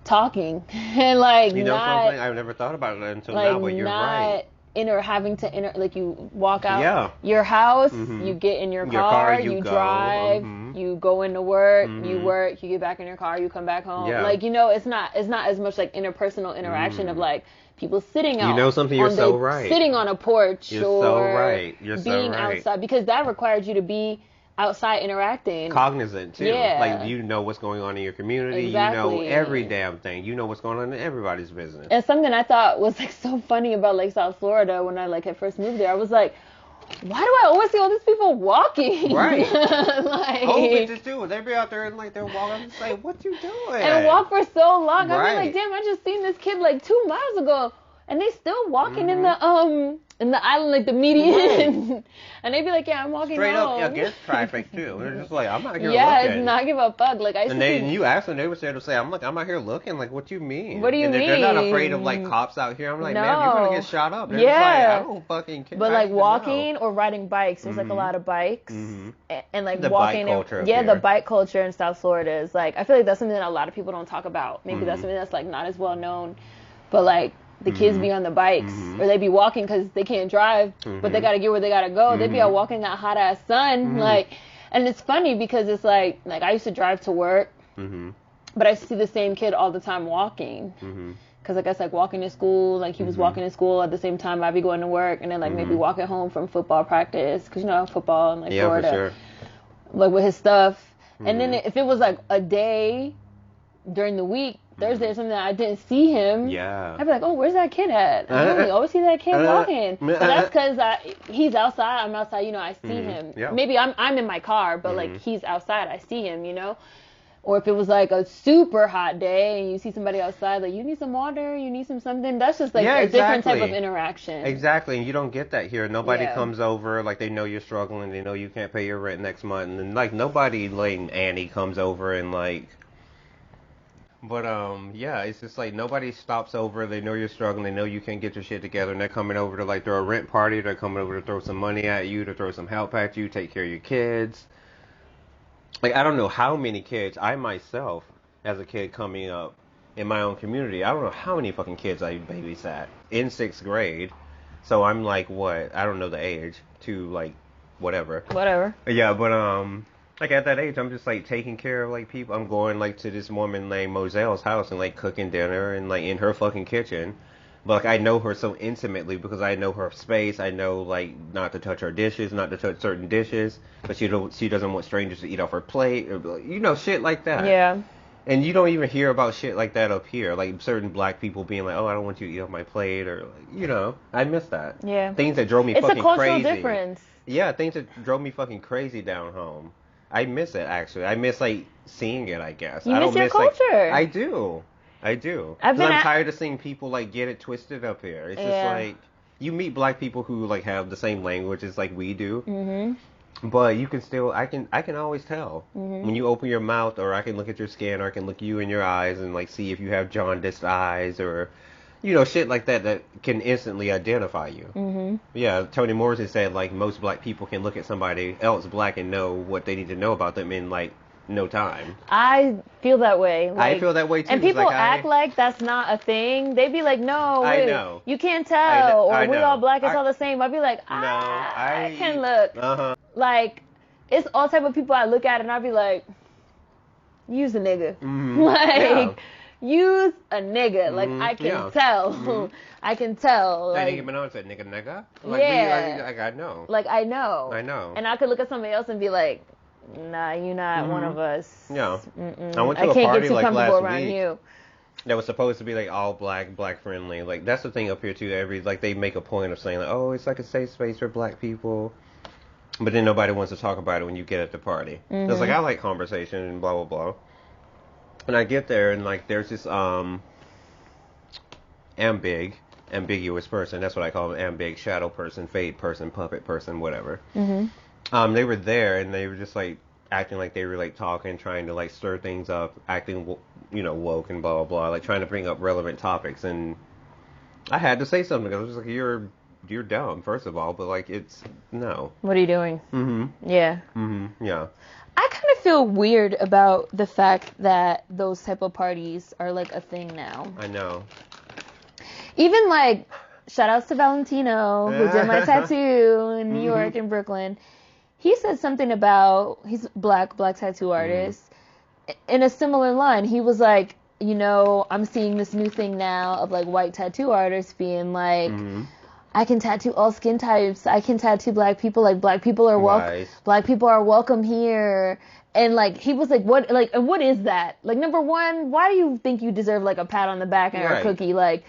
talking and like you know not, something I've never thought about it until now, but you're right. Like you walk out your house, you get in your car, you drive, you go into work, you work, you get back in your car, you come back home. Like you know, it's not as much like interpersonal interaction of like people sitting out. You know something? You're so right. Sitting on a porch You're or so right. You're being so right. outside because that required you to be outside interacting. Cognizant too. Yeah. Like you know what's going on in your community. Exactly. You know every damn thing. You know what's going on in everybody's business. And something I thought was like so funny about like South Florida when I like had first moved there, I was like, why do I always see all these people walking? Right. Like, old bitches too. They be out there and like they're walking and say, what you doing? And walk for so long. Right. I mean like, damn, I just seen this kid like 2 miles ago. and they still walking in the island, like the median. Right. And they be like, yeah, I'm walking straight home. up against traffic too. They're just like, I'm not here looking. Yeah, it's not give a fuck. Like and you ask them, they would say, I'm out here looking. Like, what you mean? What do you mean? They're not afraid of like cops out here. I'm like, man, you're gonna get shot up. They're just like, I don't fucking care. But like walking or riding bikes, there's like a lot of bikes and like the walking. Bike culture the bike culture in South Florida is like, I feel like that's something that a lot of people don't talk about. Maybe that's something that's like not as well known, but like. The kids be on the bikes, or they be walking because they can't drive, but they gotta get where they gotta go. They be out walking that hot ass sun, like, and it's funny because it's like I used to drive to work, but I see the same kid all the time walking, because I guess like walking to school, like he was walking to school at the same time I'd be going to work, and then like maybe walking home from football practice, because you know football in like Florida, for sure. Like with his stuff, and then if it was like a day during the week. Thursday or something that I didn't see him. Yeah. I'd be like, oh, where's that kid at? I don't really always see that kid walking. But that's because he's outside. I'm outside. You know, I see him. Yeah. Maybe I'm in my car, but like he's outside. I see him. You know. Or if it was like a super hot day and you see somebody outside, like you need some water, you need something. That's just like a different type of interaction. Exactly, and you don't get that here. Nobody comes over like they know you're struggling. They know you can't pay your rent next month, and then, like nobody like Annie comes over and like. But, yeah, it's just like nobody stops over. They know you're struggling. They know you can't get your shit together. And they're coming over to, like, throw a rent party. They're coming over to throw some money at you, to throw some help at you, take care of your kids. Like, I don't know how many kids, I myself, as a kid coming up in my own community, I don't know how many fucking kids I babysat in 6th grade. So I'm like, what? I don't know the age to, like, whatever. Yeah, but, like, at that age, I'm just, like, taking care of, like, people. I'm going, like, to this woman named Moselle's house and, like, cooking dinner and, like, in her fucking kitchen. But, like, I know her so intimately because I know her space. I know, like, not to touch her dishes, not to touch certain dishes. But she doesn't want strangers to eat off her plate. Or, you know, shit like that. Yeah. And you don't even hear about shit like that up here. Like, certain black people being like, oh, I don't want you to eat off my plate. Or, like, you know, I miss that. Yeah. Things that drove me fucking crazy. It's a cultural difference. Yeah, things that drove me fucking crazy down home. I miss it, actually. I miss, like, seeing it, I guess. I don't miss your culture. Like, I do. I'm tired of seeing people, like, get it twisted up here. It's just, like, you meet black people who, like, have the same language as, like, we do. But you can still, I can always tell. When you open your mouth, or I can look at your skin, or I can look you in your eyes and, like, see if you have jaundiced eyes, or... You know, shit like that can instantly identify you. Yeah, Toni Morrison said, like, most black people can look at somebody else black and know what they need to know about them in, like, no time. I feel that way. Like, I feel that way, too. And people act like that's not a thing. They be like, no, I know. You can't tell. Or we all black, it's all the same. I'd be like, I can look. Like, it's all type of people I look at and I'd be like, use a nigga. Like... Use a nigga. Like, I can tell. I can tell. Like, Nicki Minaj said, nigga. Like, like, I know. Like, I know. And I could look at somebody else and be like, nah, you're not one of us. Yeah. I went to a party, like, last week. That was supposed to be, like, all black friendly. Like, that's the thing up here, too. Like, they make a point of saying, like, oh, it's like a safe space for black people. But then nobody wants to talk about it when you get at the party. It's like, I like conversation and blah, blah, blah. And I get there, and, like, there's this, ambiguous person. That's what I call them, ambig, shadow person, fade person, puppet person, whatever. They were there, and they were just, like, acting like they were, like, talking, trying to, like, stir things up, acting, you know, woke and blah, blah, blah, like, trying to bring up relevant topics. And I had to say something, because I was just like, you're dumb, first of all, but, like, it's, no. What are you doing? Yeah. Yeah. I kind of feel weird about the fact that those type of parties are, like, a thing now. I know. Even, like, shout outs to Valentino, who did my tattoo in New York and Brooklyn. He said something about, he's black tattoo artist, in a similar line. He was like, you know, I'm seeing this new thing now of, like, white tattoo artists being like, I can tattoo all skin types. I can tattoo black people. Like, black people are welcome. Black people are welcome here. And, like, he was like, what, like, and what is that? Like, number one, why do you think you deserve, like, a pat on the back and a cookie? Like,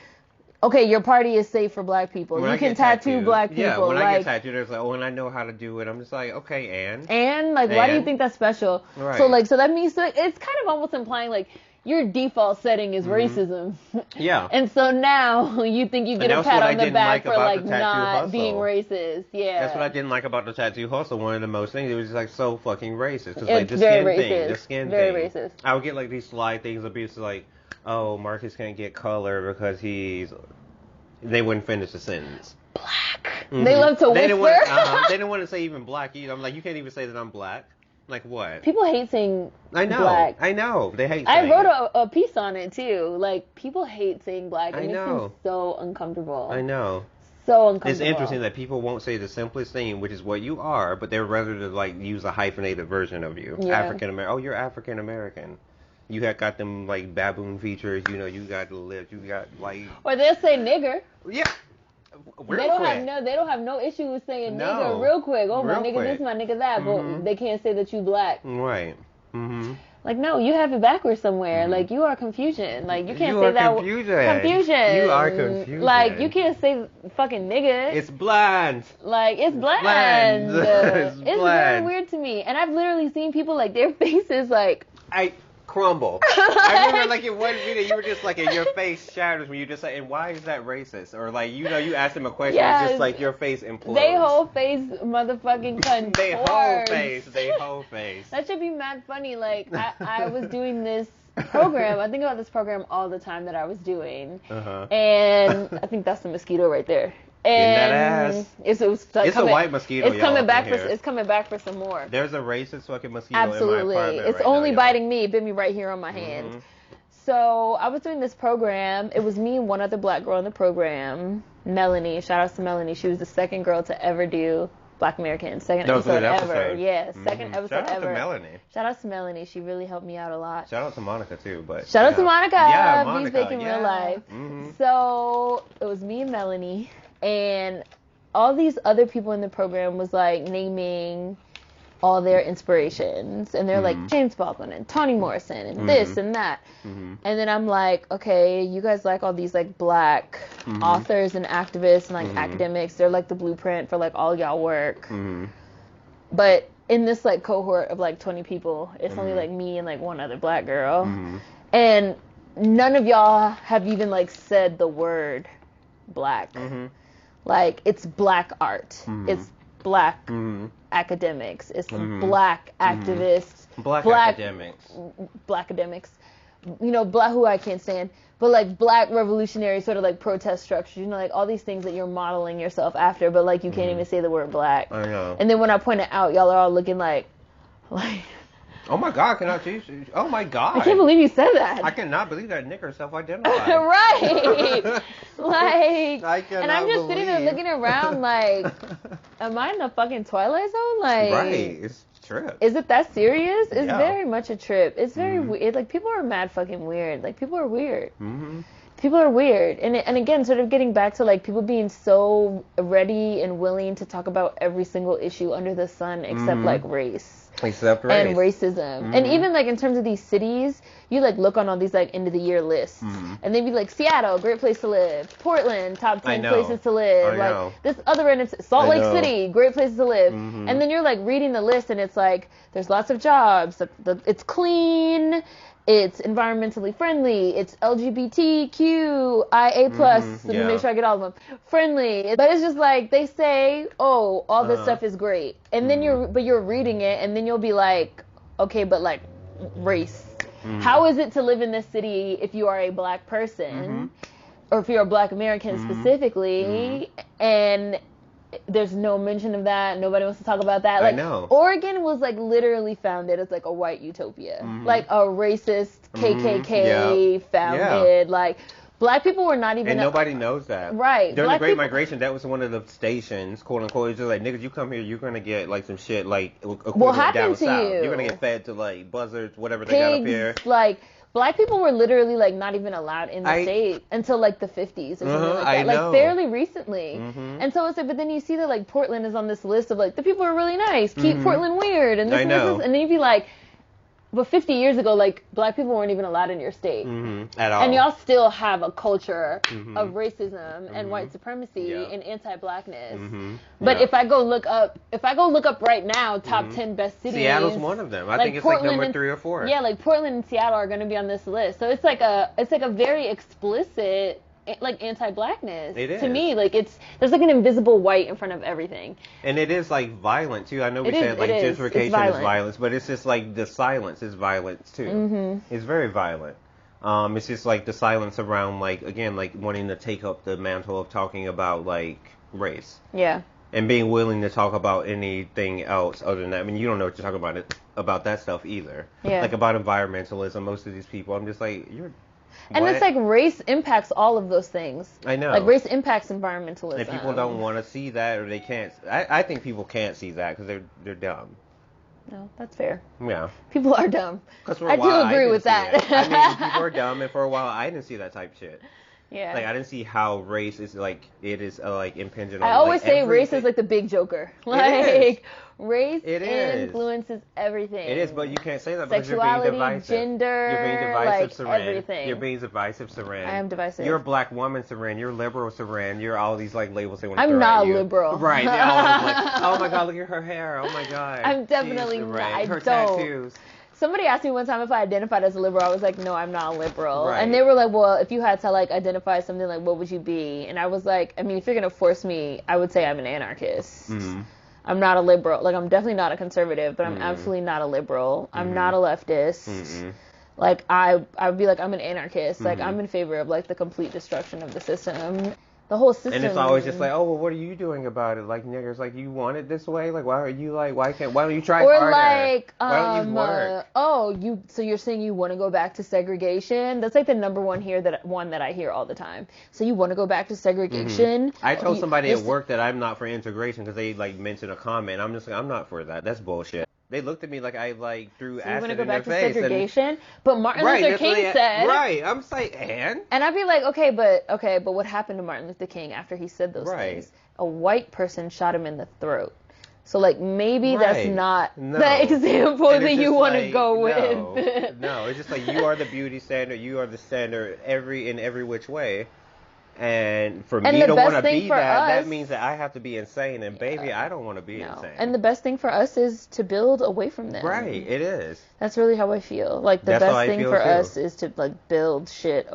okay, your party is safe for black people. You can tattoo black people. Yeah, when I get tattooed, it's like, oh, and I know how to do it. I'm just like, okay, and? And, like, why do you think that's special? Right. So, like, so that means, like, it's kind of almost implying, like, your default setting is racism. Yeah. And so now you think you get a pat on the back for like not being racist. Yeah. That's what I didn't like about the tattoo hustle. One of the most things, it was just like so fucking racist. Cause, It's like the very skin racist. thing, the skin very thing. racist. I would get like these slide things of people like, oh, Marcus can't get color because they wouldn't finish the sentence. Black. They love to whisper. They didn't want to say even black either. I'm like, you can't even say that I'm black. Like what? People hate saying black. I know. They hate saying I wrote a piece on it too. Like, people hate saying black. It makes them so uncomfortable. I know. So uncomfortable. It's interesting that people won't say the simplest thing, which is what you are, but they're rather to like use a hyphenated version of you. Yeah. African American. Oh, you're African American. You got them like baboon features. You know, you got the lips. You got like. Or they'll say nigger. Yeah. They don't have no issue with saying nigger real quick. Oh, my nigga this, my nigga that. But they can't say that you black. Right. Mm-hmm. Like, no, you have it backwards somewhere. Like, you are confusion. Like, you can't say that. Confusion. You are confusion. Like, you can't say fucking nigga. It's bland. Like, it's bland. It's bland. Very weird to me. And I've literally seen people, like, their faces, like... crumble. I remember like in one video you were just like your face shatters when you just like, and why is that racist? Or like, you know, you ask them a question, it's just like your face implodes. They whole face motherfucking contorts. They whole face. That should be mad funny. Like, I was doing this program. I think about this program all the time that I was doing. And I think that's the mosquito right there. And it's a white mosquito. It's coming back for some more. There's a racist fucking mosquito Absolutely. in my apartment. It's only biting me. It bit me right here on my hand. So I was doing this program. It was me and one other black girl in the program, Melanie. Shout out to Melanie. She was the second girl to ever do Black American. Second episode ever. Yeah, second episode ever. Shout out to Melanie. Shout out to Melanie. She really helped me out a lot. Shout out to Monica too. But shout out to Monica. Yeah, Monica. Bees Baking Real Life. So it was me and Melanie. And all these other people in the program was like naming all their inspirations. And they're like James Baldwin and Toni Morrison and this and that. And then I'm like, okay, you guys like all these like black authors and activists and like academics. They're like the blueprint for like all y'all work. But in this like cohort of like 20 people, it's only like me and like one other black girl. And none of y'all have even like said the word black. Like, it's black art. It's black academics. It's black activists. Black academics. Black academics. You know, black who I can't stand. But, like, black revolutionary sort of, like, protest structures. You know, like, all these things that you're modeling yourself after. But, like, you can't even say the word black. I know. And then when I point it out, y'all are all looking like... Oh my God, cannot you? Oh my God. I can't believe you said that. I cannot believe that nigger self-identified. Right. Like, I cannot and I'm just sitting there looking around like, am I in a fucking Twilight Zone? Like, right. It's a trip. Is it that serious? It's very much a trip. It's very weird. Like, people are mad fucking weird. Like, people are weird. People are weird. And again, sort of getting back to like people being so ready and willing to talk about every single issue under the sun except like race. Except race. And racism. And even like in terms of these cities, you like look on all these like end of the year lists and they'd be like Seattle, great place to live. Portland, top 10 places to live. Like this other end of Salt Lake City, great places to live. And then you're like reading the list and it's like there's lots of jobs. It's clean. It's environmentally friendly. It's LGBTQIA plus. Let me make sure I get all of them. Friendly. But it's just like they say, oh, all this stuff is great, and then you're reading it, and then you'll be like, okay, but like race. How is it to live in this city if you are a black person, or if you're a black American specifically, and there's no mention of that. Nobody wants to talk about that. Like, I know. Oregon was like literally founded as like a white utopia, like a racist KKK founded. Like, black people were not even. And nobody knows that. Right. During the Great Migration, that was one of the stations, quote unquote. It's just like, niggas, you come here, you're gonna get like some shit like equivalent down to south. You? You're gonna get fed to like buzzards, whatever Pigs, they got up here. Like. Black people were literally like not even allowed in the state until like the 50s or something like that. Like fairly recently. And so it's like, but then you see that like Portland is on this list of like the people are really nice, keep Portland weird, and this and this, and then you'd be like, But 50 years ago, like, black people weren't even allowed in your state. At all. And y'all still have a culture of racism and white supremacy and anti-blackness. But if I go look up right now, top 10 best cities. Seattle's one of them. I think it's Portland, like number 3 or 4. Yeah, like Portland and Seattle are going to be on this list. So it's like a very explicit, like, anti-blackness. It is. To me, like, there's like an invisible white in front of everything. And it is, like, violent, too. I know we said, like, gentrification is violence, but it's just, like, the silence is violence, too. It's very violent. It's just, like, the silence around, like, again, like, wanting to take up the mantle of talking about, like, race. Yeah. And being willing to talk about anything else other than that. I mean, you don't know what you're talking about that stuff either. Yeah. Like, about environmentalism, most of these people, I'm just like, And it's like race impacts all of those things. I know. Like, race impacts environmentalism. And people don't want to see that, or they can't. I think people can't see that because they're dumb. No, that's fair. Yeah. People are dumb. I do agree with that. I mean, people are dumb, and for a while, I didn't see that type shit. Yeah. Like, I didn't see how race is, like, it is, like, impingent on, I always like, say race is, like, the big joker. Like, race influences everything. It is, but you can't say that because sexuality, you're being divisive. Gender, you're being divisive, like, Seren. everything. You're being divisive, Seren. I am divisive. You're a black woman, Seren. You're liberal, Seren. You're all these, like, labels they want to throw I'm not at you. liberal. Right. They're all like, oh, my God, look at her hair. Oh, my God. I'm definitely not. I her don't. tattoos. Somebody asked me one time if I identified as a liberal. I was like, no, I'm not a liberal. Right. And they were like, well, if you had to, like, identify something, like, what would you be? And I was like, I mean, if you're going to force me, I would say I'm an anarchist. I'm not a liberal. Like, I'm definitely not a conservative, but I'm absolutely not a liberal. I'm not a leftist. Like, I would be like, I'm an anarchist. Like, I'm in favor of, like, the complete destruction of the system. The whole system. And it's always just like, oh, well, what are you doing about it? Like, niggers, like, you want it this way? Like, why are you like, why don't you try harder? Or like, why don't you work? So you're saying you want to go back to segregation? That's like the number one that I hear all the time. So you want to go back to segregation? I told somebody at work that I'm not for integration because they, like, mentioned a comment. I'm just like, I'm not for that. That's bullshit. They looked at me like I, like, threw acid in their face. You want to go back to segregation? But Martin Luther King said... Right. I'm just like, and? And I'd be like, okay, but what happened to Martin Luther King after he said those things? A white person shot him in the throat. So, like, maybe that's not the example that you want to go with. No, it's just like, you are the beauty standard. You are the standard in every which way. And for me to want to be that means that I have to be insane. And baby, I don't want to be insane. And the best thing for us is to build away from them. Right, it is. That's really how I feel. Like, the best thing for us is to, like, build shit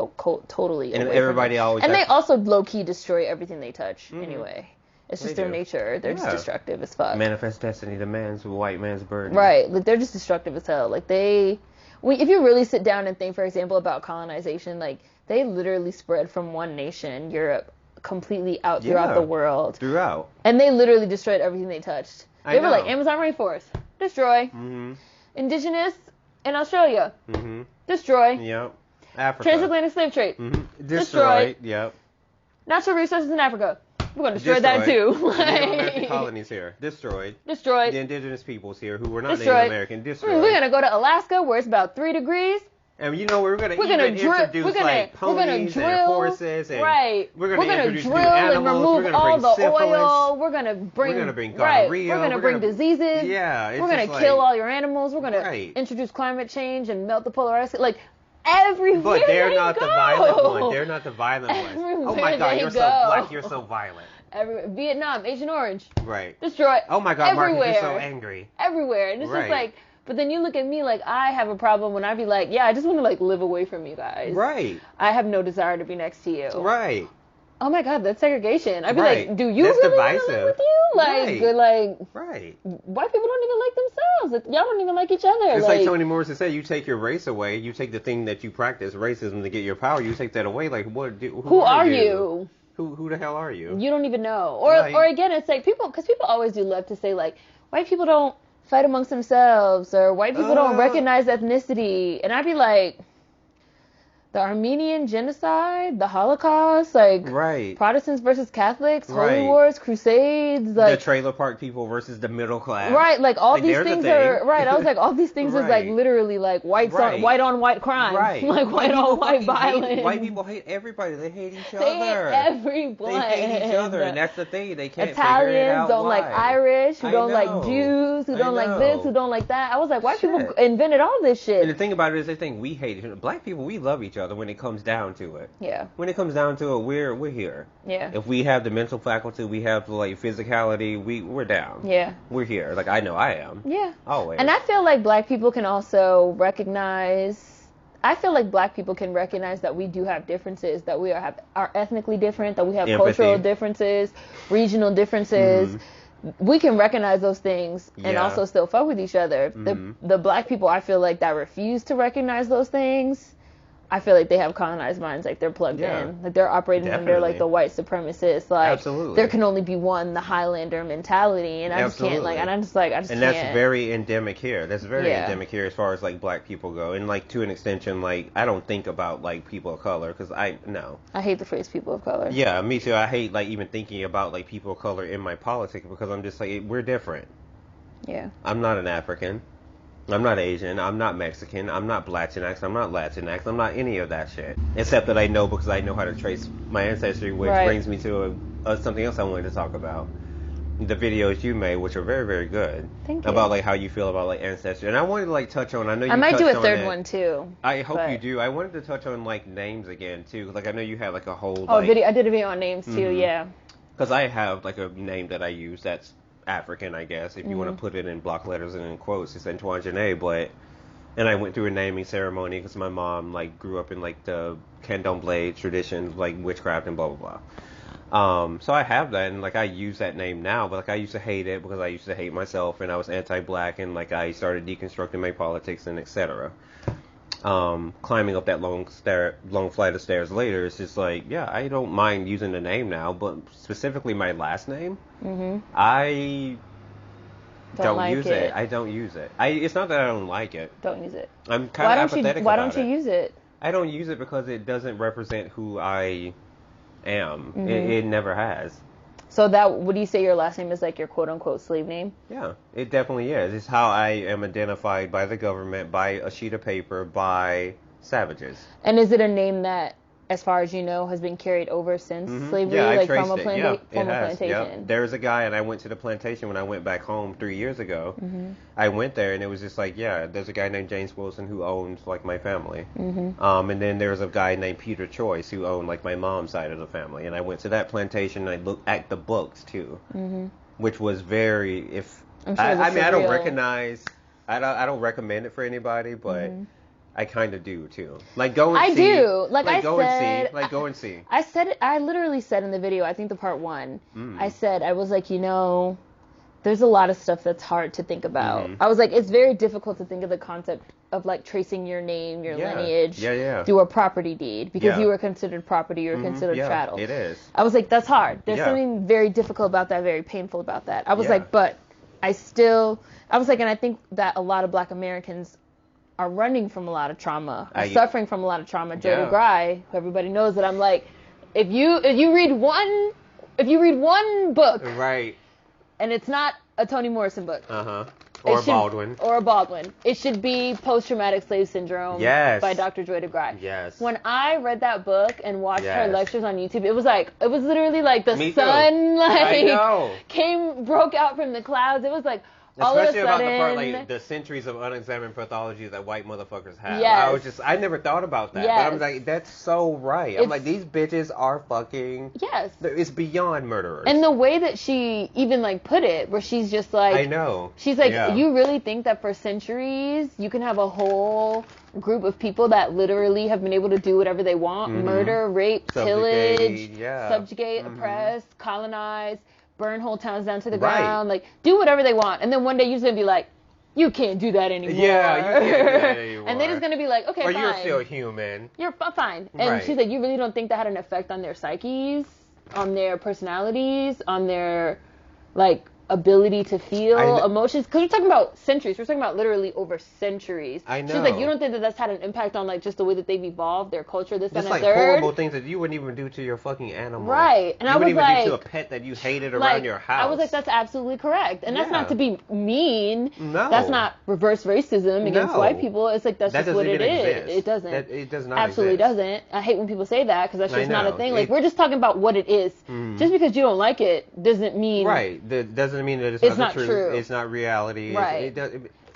totally away everybody from them. always. And they also low-key destroy everything they touch anyway. It's just their nature. They're just destructive as fuck. Manifest destiny, the white man's burden. Right. Like, they're just destructive as hell. Like, if you really sit down and think, for example, about colonization, like, they literally spread from one nation, Europe, completely out throughout the world. Throughout. And they literally destroyed everything they touched. They were like, Amazon rainforest, destroy. Indigenous in Australia, destroy. Yep. Africa. Transatlantic slave trade, destroy. Yep. Natural resources in Africa. We're going to destroy that too. The Native American colonies here. Destroyed. Destroyed. The indigenous peoples here who were not Native American. Destroyed. We're going to go to Alaska where it's about 3 degrees. And you know, we're going to introduce like ponies and horses. And we're going to introduce new animals. We're going to bring syphilis. Oil. We're going to bring gonorrhea. We're going to bring diseases. Yeah. We're going to kill all your animals. We're going to introduce climate change and melt the polar ice. Like, everywhere But they're not go. the violent ones. They're not the violent ones. Oh my God, you're so black. You're so violent. Vietnam, Agent Orange. Right. Destroy. Oh my God, everywhere. Marcus, you're so angry. Everywhere. And it's just like, but then you look at me like I have a problem when I be like, yeah, I just want to like live away from you guys. Right. I have no desire to be next to you. Right. Oh my God, that's segregation. I'd be like, do you that's really divisive. Want to live with you? Like, good, like, right. White people don't even like themselves. Like, y'all don't even like each other. It's like Toni Morrison said, you take your race away, you take the thing that you practice, racism, to get your power, you take that away. Like, who are you? Who the hell are you? You don't even know. Or again, it's like because people always do love to say like, white people don't fight amongst themselves, or white people don't recognize ethnicity. And I'd be like, The Armenian genocide, the Holocaust, like Right. Protestants versus Catholics, Holy Right. Wars, Crusades, like the trailer park people versus the middle class. right, like all Like, these there's a things thing. are right. I was like, all these things is like Right. literally like white on white crime, Right. like white on white violence. White people hate everybody. They hate each They other. hate everyone. They hate each other, and that's the thing. They can't Italians figure it out don't why. like Irish, who I don't like know. Jews, who I don't like know. this, who don't like that. I was like, white people Shit. invented all this shit. And the thing about it is, they think we hate it. Black people, we love each other when it comes down to it. Yeah. When it comes down to it, we're here. Yeah. If we have the mental faculty, we have the like physicality, we're down. Yeah. We're here. Like I know I am. Yeah. Always. And I feel like black people can also recognize. I feel like black people can recognize that we do have differences, that we are ethnically different, that we have Empathy. cultural differences, regional differences. Mm-hmm. We can recognize those things and Yeah. also still fuck with each other. Mm-hmm. The black people, I feel like, that refuse to recognize those things, I feel like they have colonized minds, like they're plugged Yeah. in, like they're operating under like Definitely. the white supremacist, like Absolutely. there can only be one, the Highlander mentality, and I just can't, like, and I just And can't. that's very endemic here. That's very Yeah. endemic here as far as like black people go. And like to an extension, like I don't think about like people of color because I hate the phrase people of color. Yeah, me too. I hate like even thinking about like people of color in my politics because I'm just like we're different. Yeah. I'm not an African. I'm not Asian. I'm not Mexican. I'm not Latinx. I'm not Latinx. I'm not any of that shit. Except that I know because I know how to trace my ancestry, which Right. brings me to something else I wanted to talk about. The videos you made, which are very, very good. Thank you. About like how you feel about like ancestry. And I wanted to like touch on, I know you I might do a touched on third it. one too. I hope but- you do. I wanted to touch on like names again too. 'Cause, like I know you have like a whole Oh, like, video. I did a video on names too. Mhm. Yeah. Because I have like a name that I use that's African, I guess, if you want to put it in block letters and in quotes. It's Antoine Janae, but and I went through a naming ceremony because my mom like grew up in like the candomblé tradition, like witchcraft and blah blah blah. So I have that, and like I use that name now, but like I used to hate it because I used to hate myself, and I was anti-black, and like I started deconstructing my politics and etc. Climbing up that long flight of stairs later, it's just like, yeah, I don't mind using the name now, but specifically my last name, I don't like use it. I don't use it. It's not that I don't like it. Don't use it. I'm kind of apathetic Why about don't you use it? I don't use it because it doesn't represent who I am. It never has. So that, would you say your last name is like your quote unquote slave name? Yeah, it definitely is. It's how I am identified by the government, by a sheet of paper, by savages. And is it a name that, as far as you know, has been carried over since slavery, Yeah, I like traced from a, it. Yeah, from it a has. plantation? Yep. There's a guy, and I went to the plantation when I went back home 3 years ago. I went there, and it was just like, yeah, there's a guy named James Wilson who owns like my family. And then there's a guy named Peter Choice who owned like my mom's side of the family. And I went to that plantation, and I looked at the books too, which was very. I'm sure I mean, I don't surreal. recognize. I don't recommend it for anybody, but. I kind of do too. Like go and see. I do. Like I go said, and see. Like go and see. I said it. I literally said in the video, I think the part one, I said, I was like, there's a lot of stuff that's hard to think about. I was like, it's very difficult to think of the concept of like tracing your name, your lineage through a property deed because you were considered property, you were considered chattel. It is. I was like, that's hard. There's Yeah. something very difficult about that, very painful about that. I was Yeah. like, but I was like, and I think that a lot of Black Americans are running from a lot of trauma, are suffering from a lot of trauma. Jody Gray, who everybody knows that I'm like, if you read one book, Right. and it's not a Toni Morrison book, Or it Baldwin. or a Baldwin, it should be Post-Traumatic Slave Syndrome by Dr. Joy DeGrasse. Yes. When I read that book and watched her Yes. lectures on YouTube, it was literally like the Me too. sun I know. broke out from the clouds. It was like all Especially of a sudden, about the part like the centuries of unexamined pathology that white motherfuckers have. Yes. I never thought about that. Yes. But I'm like, that's so right. I'm It's- like, these bitches are fucking. yes. It's beyond murderers. And the way that she even like put it, where she's just like, I know. she's like, Yeah. you really think that for centuries you can have a whole group of people that literally have been able to do whatever they want, murder, rape, Subjugate, pillage, yeah. subjugate, oppress, colonize, burn whole towns down to the Right. ground, like do whatever they want, and then one day you're just gonna be like, you can't do that anymore. Yeah, you can't do that anymore. And they're just gonna be like, okay, Or fine. you're still human. You're fine. And Right. she's like, you really don't think that had an effect on their psyches, on their personalities, on their, like, ability to feel emotions, because we're talking about centuries. We're talking about literally over centuries. I know. She's like, you don't think that that's had an impact on like just the way that they've evolved, their culture, this Just and like the third. horrible things that you wouldn't even do to your fucking animal. Right. And you I was wouldn't even like, do to a pet that you hated around your house. I was like, that's absolutely correct. And that's not to be mean. No. That's not reverse racism against white people. It's like, that's just what it is. It doesn't. It does not absolutely exist. doesn't. I hate when people say that, because that's just not a thing. Like, we're just talking about what it is. Just because you don't like it doesn't mean... Right. That doesn't mean that it's not true. It's not reality. Right.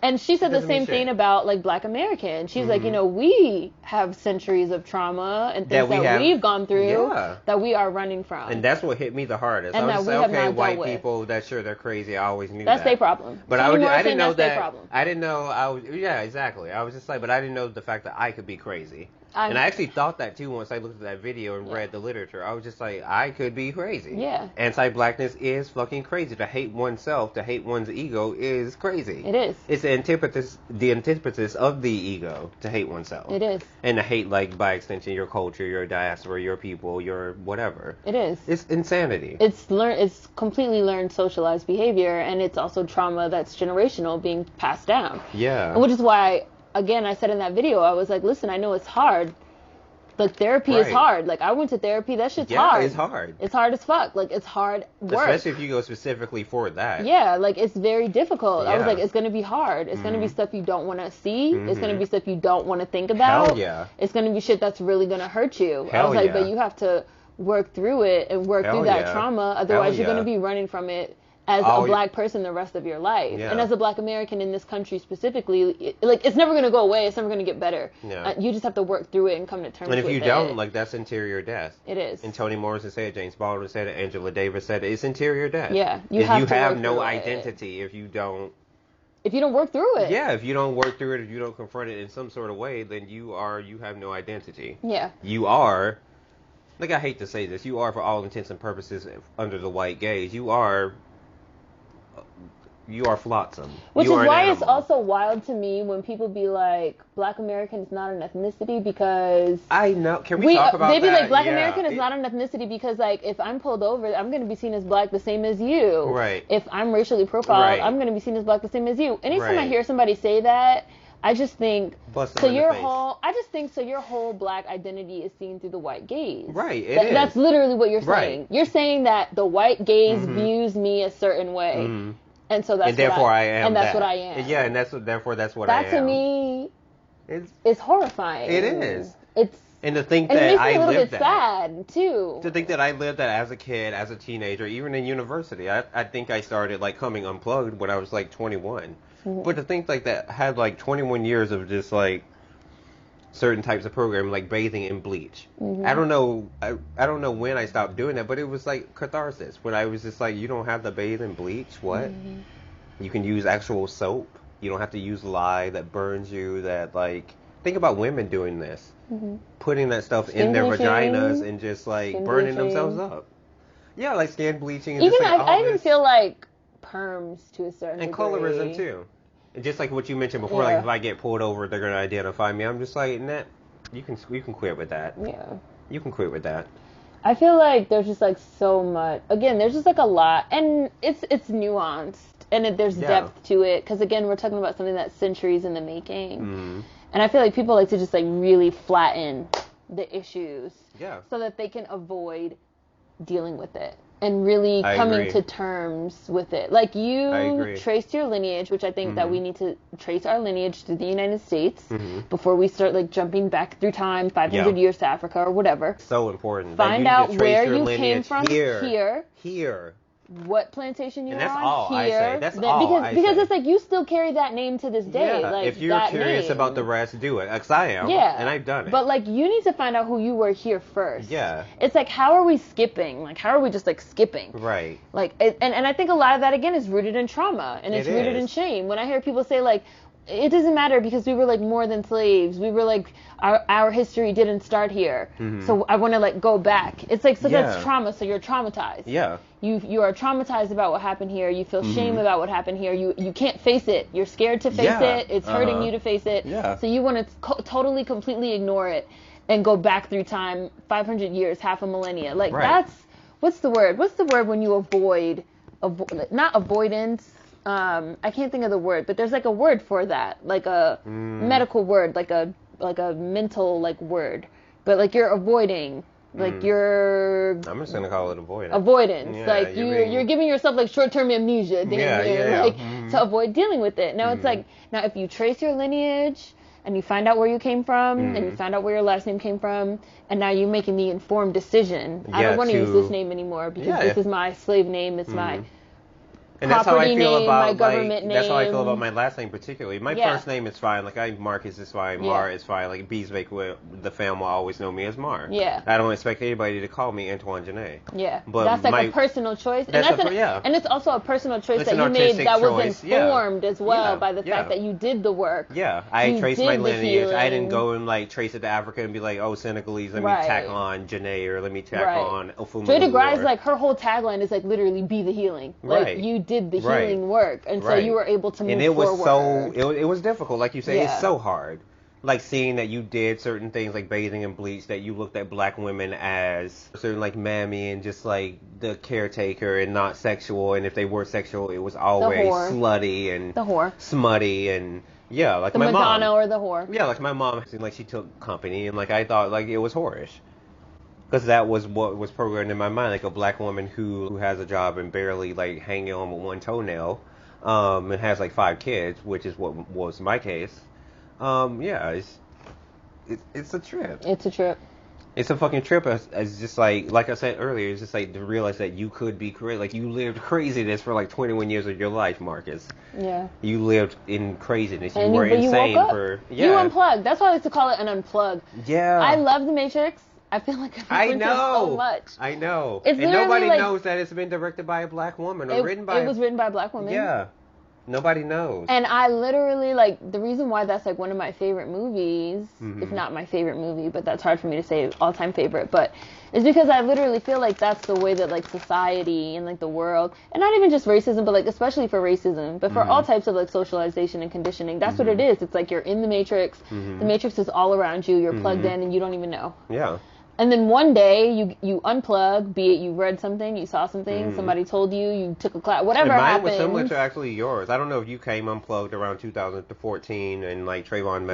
And she said the same thing about, like, Black Americans. She's like, you know, we have centuries of trauma and things that we've gone through that we are running from. And that's what hit me the hardest. And I was just like, okay, white people, that's sure they're crazy. I always knew that. That's their problem. But I didn't know that. I didn't know exactly. I was just like, but I didn't know the fact that I could be crazy. And I actually thought that too once I looked at that video and read the literature. I was just like, I could be crazy. Yeah. Anti-blackness is fucking crazy. To hate oneself, to hate one's ego is crazy. It is. It's the antithesis of the ego, to hate oneself. It is. And to hate, like, by extension, your culture, your diaspora, your people, your whatever. It is. It's insanity. It's completely learned socialized behavior, and it's also trauma that's generational being passed down. Yeah. Which is why, again, I said in that video, I was like, listen, I know it's hard. Like, therapy is hard. Like, I went to therapy. That shit's hard. Yeah, it's hard. It's hard as fuck. Like, it's hard work. Especially if you go specifically for that. Yeah, like, it's very difficult. Yeah. I was like, it's going to be hard. It's going to be stuff you don't want to see. It's going to be stuff you don't want to think about. Hell yeah. It's going to be shit that's really going to hurt you. Hell I was like, but you have to work through it and work through that trauma. Otherwise, you're going to be running from it as a Black person the rest of your life. Yeah. And as a Black American in this country specifically, it's never going to go away. It's never going to get better. Yeah. You just have to work through it and come to terms with it. And if you don't, like, that's interior death. It is. And Toni Morrison said it, James Baldwin said it, Angela Davis said it. It's interior death. Yeah. You have no identity if you don't work through it. Yeah, if you don't work through it, if you don't confront it in some sort of way, then you have no identity. Yeah. You are, like, I hate to say this, you are, for all intents and purposes, under the white gaze, you are flotsam. Which is why it's also wild to me when people be like, Black American is not an ethnicity because... I know. Can we talk about that? They be like, Black American is not an ethnicity because, like, if I'm pulled over, I'm going to be seen as Black the same as you. Right. If I'm racially profiled, I'm going to be seen as Black the same as you. Anytime I hear somebody say that, I just think, your whole Black identity is seen through the white gaze. Right, That's literally what you're saying. Right. You're saying that the white gaze views me a certain way. And so that's therefore I am. And that's what I am. Yeah, and that's what I am. That to me is horrifying. It is. And to think that I lived that. And it makes me a little bit sad, too. To think that I lived that as a kid, as a teenager, even in university. I think I started, like, coming unplugged when I was, like, 21. But to think, like, that had, like, 21 years of just, like, certain types of programming, like bathing in bleach. I don't know when I stopped doing that, but it was like catharsis. When I was just like, you don't have to bathe in bleach? What? You can use actual soap. You don't have to use lye that burns you, that, like... Think about women doing this. Putting that stuff in their vaginas and just, like, burning themselves up. Yeah, like skin bleaching. And even just, like, I even feel like perms to a certain degree. And colorism, too. Just like what you mentioned before, like, if I get pulled over, they're going to identify me. I'm just like, nah, you can quit with that. Yeah. You can quit with that. I feel like there's just, like, so much. Again, there's just, like, a lot. And it's nuanced. And there's depth to it. Because, again, we're talking about something that's centuries in the making. And I feel like people like to just, like, really flatten the issues. Yeah. So that they can avoid dealing with it. And really coming to terms with it. Like, you traced your lineage, which I think that we need to trace our lineage to the United States before we start, like, jumping back through time 500 years to Africa or whatever. So important. Find out where you came from here. What plantation you were on all here. I say. That's all I say. Because it's like you still carry that name to this day. Yeah, like, if you're curious about the rest, do it. Because I am. Yeah. And I've done it. But, like, you need to find out who you were here first. Yeah. It's like, how are we skipping? Like, how are we just, like, skipping? Right. Like, and I think a lot of that, again, is rooted in trauma. And it's rooted in shame. When I hear people say, like, it doesn't matter because we were, like, more than slaves. We were, like, our history didn't start here. So I want to, like, go back. It's like, so that's trauma, so you're traumatized. Yeah. You are traumatized about what happened here. You feel shame about what happened here. You can't face it. You're scared to face it. It's hurting you to face it. Yeah. So you want to totally, completely ignore it and go back through time 500 years, half a millennia. Like, that's, what's the word? What's the word when you avoid not avoidance. I can't think of the word, but there's like a word for that, like a medical word, like a mental like word, but like you're avoiding, like you're. I'm just gonna call it avoidance. Avoidance, Yeah, like you're giving yourself like short-term amnesia, to avoid dealing with it. Now it's like, now if you trace your lineage and you find out where you came from and you find out where your last name came from, and now you're making the informed decision. I don't want to use this name anymore because this is my slave name. It's my. And that's how I feel about my government name. That's how I feel about my last name particularly. My first name is fine. Like Marcus is fine. Mar is fine. Like Beesbeck, the family will always know me as Mar. Yeah. I don't expect anybody to call me Antoine Janae. Yeah. But that's like a personal choice. And and it's also a personal choice that you made that was informed as well by the fact that you did the work. Yeah. I traced my lineage. I didn't go and like trace it to Africa and be like, oh, Senegalese, let me tack on Janae or let me tack on Ofumu. Joy DeGrasse, like her whole tagline is like literally be the healing. Like you did the healing work, and so you were able to move forward. And it was it was difficult, like you say. It's so hard, like seeing that you did certain things like bathing in bleach, that you looked at black women as certain like mammy and just like the caretaker and not sexual, and if they were sexual it was always slutty and the whore, smutty, and like the my Madonna mom or the whore. Yeah, like my mom seemed like she took company, and like I thought like it was whorish. Because that was what was programmed in my mind, like a black woman who has a job and barely like hanging on with one toenail, and has like 5 kids, which is what was my case. It's a trip. It's a trip. It's a fucking trip. It's just like I said earlier, it's just like to realize that you could be crazy. Like you lived craziness for like 21 years of your life, Marcus. Yeah. You lived in craziness. You were insane for. Yeah. You unplugged. That's why I like to call it an unplug. Yeah. I love The Matrix. I feel like I've been so much. I know. And nobody knows that it's been directed by a black woman or written by. It was written by a black woman. Yeah. Nobody knows. And I literally, like, the reason why that's, like, one of my favorite movies, if not my favorite movie, but that's hard for me to say all-time favorite, but it's because I literally feel like that's the way that, like, society and, like, the world, and not even just racism, but, like, especially for racism, but for all types of, like, socialization and conditioning, that's what it is. It's like you're in the Matrix, the Matrix is all around you, you're plugged in, and you don't even know. Yeah. And then one day you unplug, be it you read something, you saw something, somebody told you, you took a class, whatever happened. Mine was similar to actually yours. I don't know if you came unplugged around 2014 and like Trayvon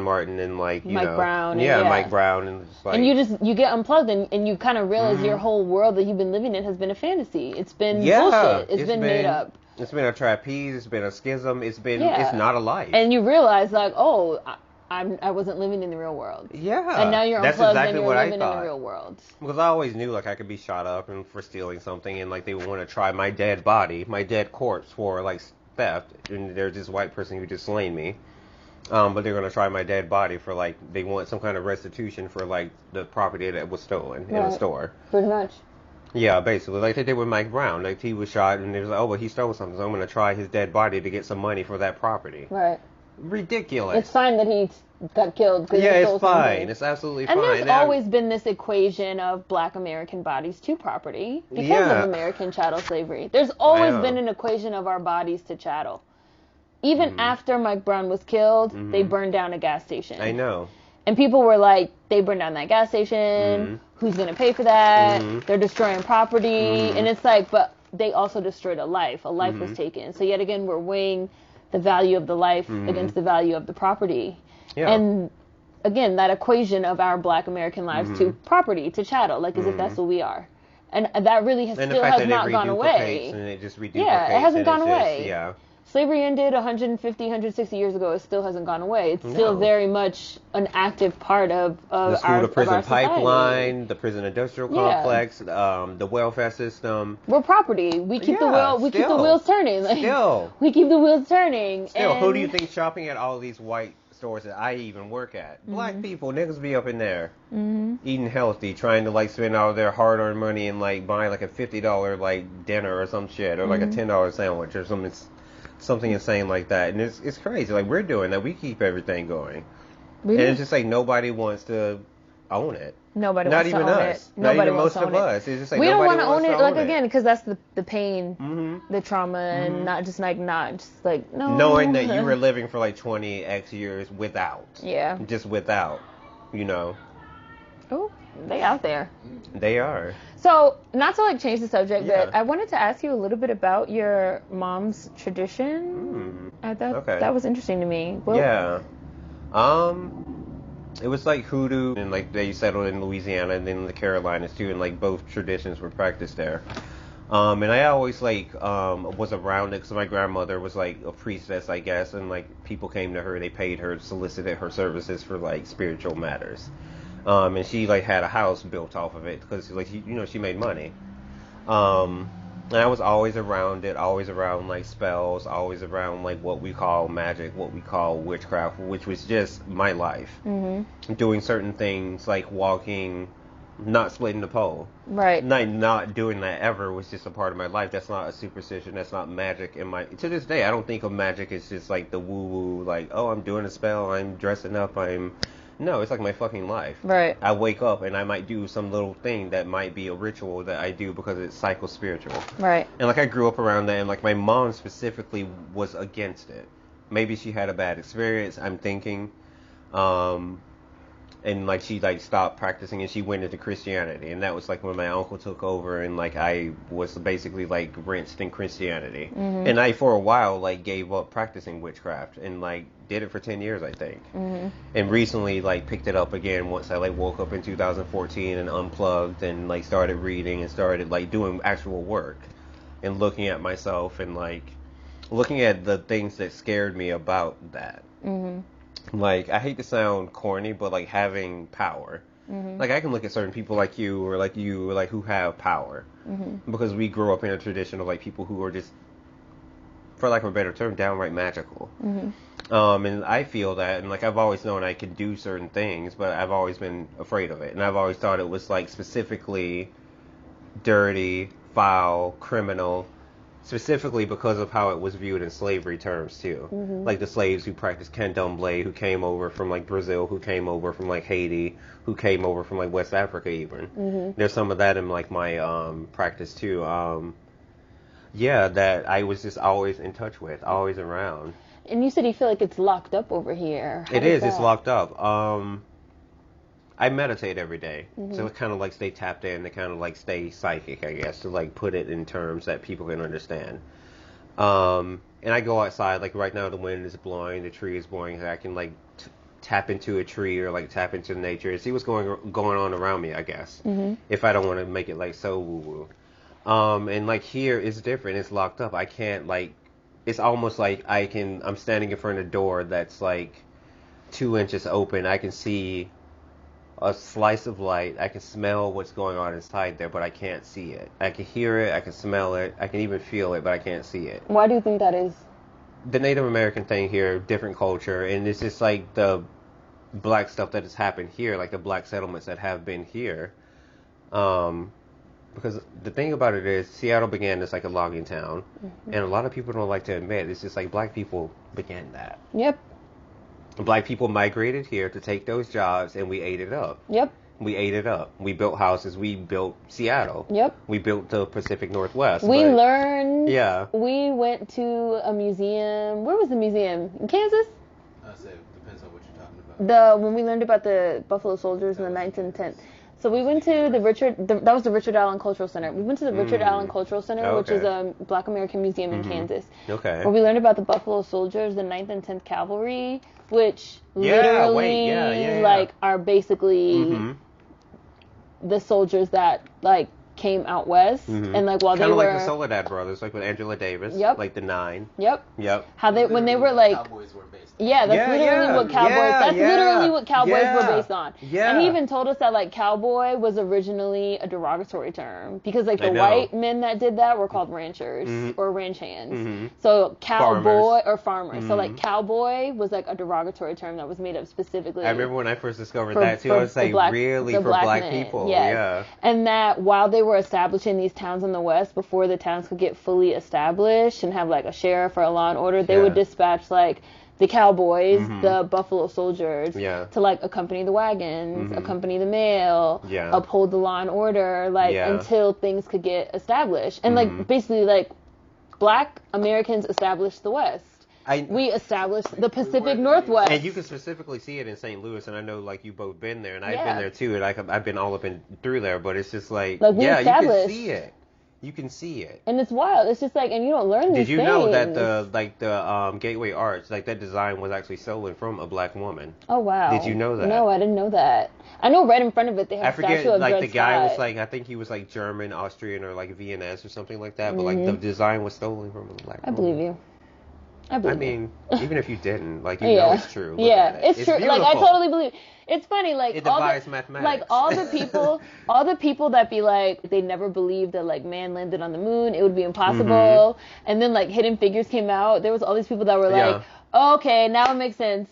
Martin and like Mike Brown. Mike Brown and just like. And you get unplugged and you kind of realize your whole world that you've been living in has been a fantasy. It's been bullshit. It's been made up. It's been a trapeze. It's been a schism. It's not a life. And you realize like, oh. I wasn't living in the real world. Yeah. And now you're unplugged and you're living in the real world. Because I always knew like I could be shot up and for stealing something, and like they would want to try my dead body, my dead corpse for like theft, and there's this white person who just slain me. But they're gonna try my dead body for like they want some kind of restitution for like the property that was stolen in a store. Pretty much. Yeah, basically, like they did with Mike Brown. Like he was shot, and they was like, oh, well, he stole something, so I'm gonna try his dead body to get some money for that property. Right. Ridiculous. It's fine that he got killed. Yeah, it's fine. It's absolutely fine. And there's always been this equation of black American bodies to property because of American chattel slavery. There's always been an equation of our bodies to chattel. Even after Mike Brown was killed, they burned down a gas station. I know. And people were like, they burned down that gas station. Who's going to pay for that? They're destroying property. And it's like, but they also destroyed a life. A life was taken. So yet again, we're weighing the value of the life against the value of the property. Yeah. And again, that equation of our black American lives to property, to chattel, like as if that's what we are. And that really still has not gone away. And it just it hasn't gone away. Slavery ended 150, 160 years ago. It still hasn't gone away. It's still very much an active part of the school-to-prison pipeline, the prison industrial complex, the welfare system. We're property. We keep the wheel. We keep the wheels turning. We keep the wheels turning. Still, who do you think shopping at all these white stores that I even work at? Black people, niggas be up in there eating healthy, trying to like spend all their hard-earned money and like buying like a $50 like dinner or some shit, or like a $10 sandwich or something insane like that. And it's crazy. Like we're doing that. We keep everything going. And it's just like nobody wants to own it. Nobody wants to own it. Not even most of us. It's just like we don't want to own it. Like again, because that's the pain, the trauma, and not just like no. Knowing that you were living for like 20x years without. Yeah. Just without, you know. Oh, They out there. They are. So, not to like change the subject, Yeah. but I wanted to ask you a little bit about your mom's tradition. I thought that was interesting to me. Well, yeah. It was like hoodoo, and like they settled in Louisiana and then the Carolinas too, and like both traditions were practiced there. And I always like was around it because my grandmother was like a priestess, I guess, and like people came to her, they paid her, solicited her services for like spiritual matters. And she like had a house built off of it because like she made money. And I was always around it, always around like spells, always around like what we call magic, what we call witchcraft, which was just my life. Mm-hmm. Doing certain things like walking, not splitting the pole. Right. Not doing that ever was just a part of my life. That's not a superstition. That's not magic. To this day, I don't think of magic as just like the woo-woo, like, oh, I'm doing a spell, I'm dressing up, No, it's like my fucking life. Right. I wake up and I might do some little thing that might be a ritual that I do because it's psycho-spiritual. Right. And like I grew up around that, and like my mom specifically was against it. Maybe she had a bad experience, I'm thinking. And like she like stopped practicing and she went into Christianity, and that was like when my uncle took over, and like I was basically like rinsed in Christianity. Mm-hmm. And I for a while like gave up practicing witchcraft and like did it for 10 years, I think. Mm-hmm. And recently like picked it up again once I like woke up in 2014 and unplugged and like started reading and started like doing actual work and looking at myself and like looking at the things that scared me about that. Mm-hmm. Like, I hate to sound corny, but like having power. Mm-hmm. Like I can look at certain people like you or like who have power. Mm-hmm. Because we grew up in a tradition of like people who are just, for lack of a better term, downright magical. Mm-hmm. And I feel that, and like I've always known I could do certain things, but I've always been afraid of it. And I've always thought it was like specifically dirty, foul, criminal, specifically because of how it was viewed in slavery terms too. Mm-hmm. Like the slaves who practiced candomblé, who came over from like Brazil, who came over from like Haiti, who came over from like West Africa even. Mm-hmm. There's some of that in like my practice too. That I was just always in touch with, always around. And you said you feel like it's locked up over here. It is. It's locked up. I meditate every day, mm-hmm. so it kind of like stay tapped in, to kind of like stay psychic, I guess, to like put it in terms that people can understand. And I go outside, like right now the wind is blowing, the tree is blowing, I can like tap into a tree or like tap into nature and see what's going on around me, I guess, mm-hmm. if I don't want to make it like so woo-woo. And like here it's different, it's locked up. I can't like, it's almost like I'm standing in front of a door that's like 2 inches open. I can see a slice of light. I can smell what's going on inside there, but I can't see it. I can hear it, I can smell it, I can even feel it, but I can't see it. Why do you think that is? The Native American thing here, different culture, and it's just like the black stuff that has happened here, like the black settlements that have been here. Because the thing about it is, Seattle began as like a logging town, mm-hmm. and a lot of people don't like to admit, it's just like black people began that. Yep. Black people migrated here to take those jobs, and we ate it up. Yep. We ate it up. We built houses. We built Seattle. Yep. We built the Pacific Northwest. We learned. Yeah. We went to a museum. Where was the museum? In Kansas? It depends on what you're talking about. When we learned about the Buffalo Soldiers in the 9th and 10th. So we went to that was the Richard Allen Cultural Center. We went to the Richard Allen Cultural Center, which is a Black American museum in Kansas. Okay. Where we learned about the Buffalo Soldiers, the 9th and 10th Cavalry, which literally like are basically the soldiers that like came out west, and like while kind they were like the Soledad brothers, like with Angela Davis, like the 9. Yep. How they when they were like like Cowboys were based on. that's literally what Cowboys. Literally what Cowboys were based on. Yeah. And he even told us that like cowboy was originally a derogatory term because like the white men that did that were called ranchers or ranch hands. So cowboy or farmers. So like cowboy was like a derogatory term that was made up specifically. I remember when I first discovered that too. I was like, really for black people? Yes. Yeah. And that while they were establishing these towns in the West, before the towns could get fully established and have like a sheriff or a law and order, they would dispatch like the cowboys, the Buffalo Soldiers, to like accompany the wagons, accompany the mail, uphold the law and order, like until things could get established. And like basically like black Americans established the West. we established the Pacific Northwest. And you can specifically see it in St. Louis, and I know, like, you both been there, and I've been there too, and I've been all up and through there, but it's just like we yeah, established. you can see it. You can see it. And it's wild. It's just like, and you don't learn these things. Did you know that the Gateway Arch, like, that design was actually stolen from a black woman? Oh, wow. Did you know that? No, I didn't know that. I know right in front of it they have a statue of like, Dred the guy Scott. was like, I think he was like German, Austrian, or like Viennese or something like that, but like the design was stolen from a black woman. I believe you. I mean, even if you didn't, like, you know it's true. It's true. Beautiful. Like, I totally believe. It's funny, like, it defies mathematics. Like, all the people that be like, they never believed that, like, man landed on the moon, it would be impossible, and then, like, Hidden Figures came out, there was all these people that were like, okay, now it makes sense.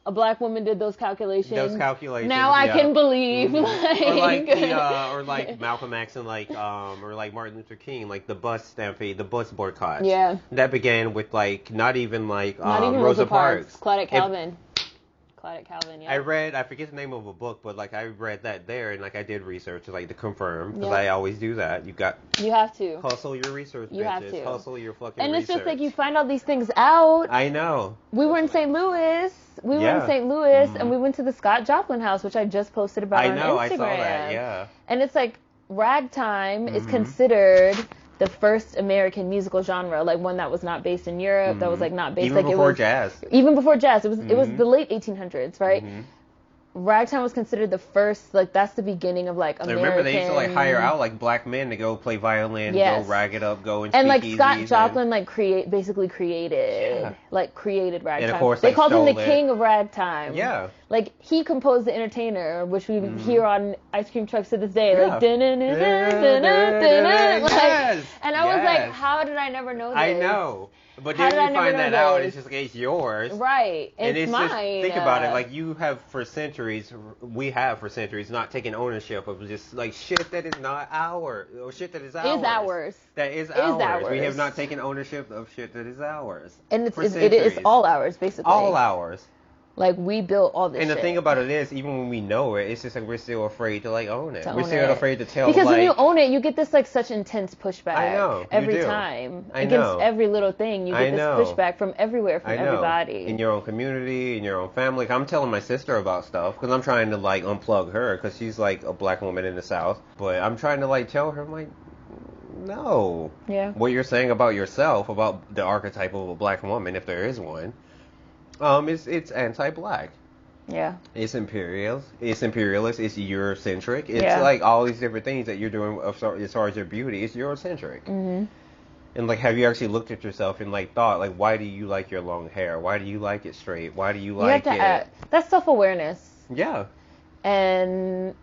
A black woman did those calculations. Now I can believe. Or like Malcolm X and or like Martin Luther King, like the bus stampede, the bus boycotts. Yeah. That began with like not even Rosa Parks. Claudette Calvin. Yeah. I forget the name of a book, but like I read that there, and like I did research like to confirm, because I always do that. You have to hustle your research. You have to hustle your fucking and research. It's just like you find all these things out. I know. We were in St. Louis. And we went to the Scott Joplin house, which I just posted about on Instagram. I saw that. Yeah. And it's like ragtime is considered the first American musical genre, like one that was not based in Europe, that was like not based even like before it was jazz. Even before jazz, it was the late 1800s, right? Ragtime was considered the first, like, that's the beginning of, like, American... I remember they used to, like, hire out, like, black men to go play violin, go rag it up, go and like, Scott Joplin, like, basically created ragtime. And, of course, they called him the king of ragtime. Yeah. Like, he composed The Entertainer, which we hear on ice cream trucks to this day. Like, yes. And I was like, how did I never know this? I know. But then you find that out, and it's just like, it's yours. Right. It's mine. Just, think about it. Like, we have for centuries not taken ownership of just, like, shit that is not ours. Or shit that is ours. Is ours. That is ours. We have not taken ownership of shit that is ours. And it is all ours, basically. All ours. Like, we built all this shit. And the thing about it is, even when we know it, it's just like we're still afraid to, like, own it. We're still afraid to tell, because when you own it, you get this, like, such intense pushback. I know. Every time. Against every little thing, you get this pushback from everywhere, from everybody. In your own community, in your own family. I'm telling my sister about stuff, because I'm trying to, like, unplug her, because she's, like, a black woman in the South. But I'm trying to, like, tell her, I'm like, no. Yeah. What you're saying about yourself, about the archetype of a black woman, if there is one, it's anti-black. Yeah. It's imperialist. It's Eurocentric. It's like all these different things that you're doing as far as your beauty. It's Eurocentric. Mm-hmm. And like, have you actually looked at yourself and like thought, like, why do you like your long hair? Why do you like it straight? Why do you like it? That's self-awareness. Yeah. And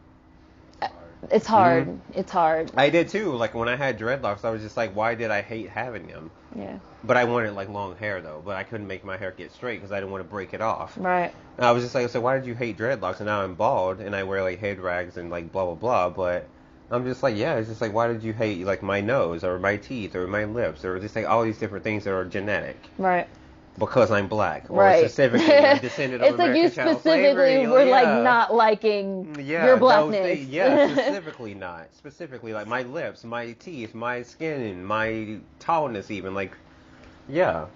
it's hard. It's hard. I did too. Like when I had dreadlocks, I was just like, why did I hate having them? Yeah. But I wanted like long hair though. But I couldn't make my hair get straight because I didn't want to break it off. Right. And I was just like, so why did you hate dreadlocks? And now I'm bald and I wear like head rags and like blah blah blah. But I'm just like, yeah, it's just like, why did you hate like my nose or my teeth or my lips or just like all these different things that are genetic? Right. Because I'm black, or right. specifically like, descended of American It's like you specifically were like not liking your blackness. Specifically not. Specifically like my lips, my teeth, my skin, my tallness even, like, yeah.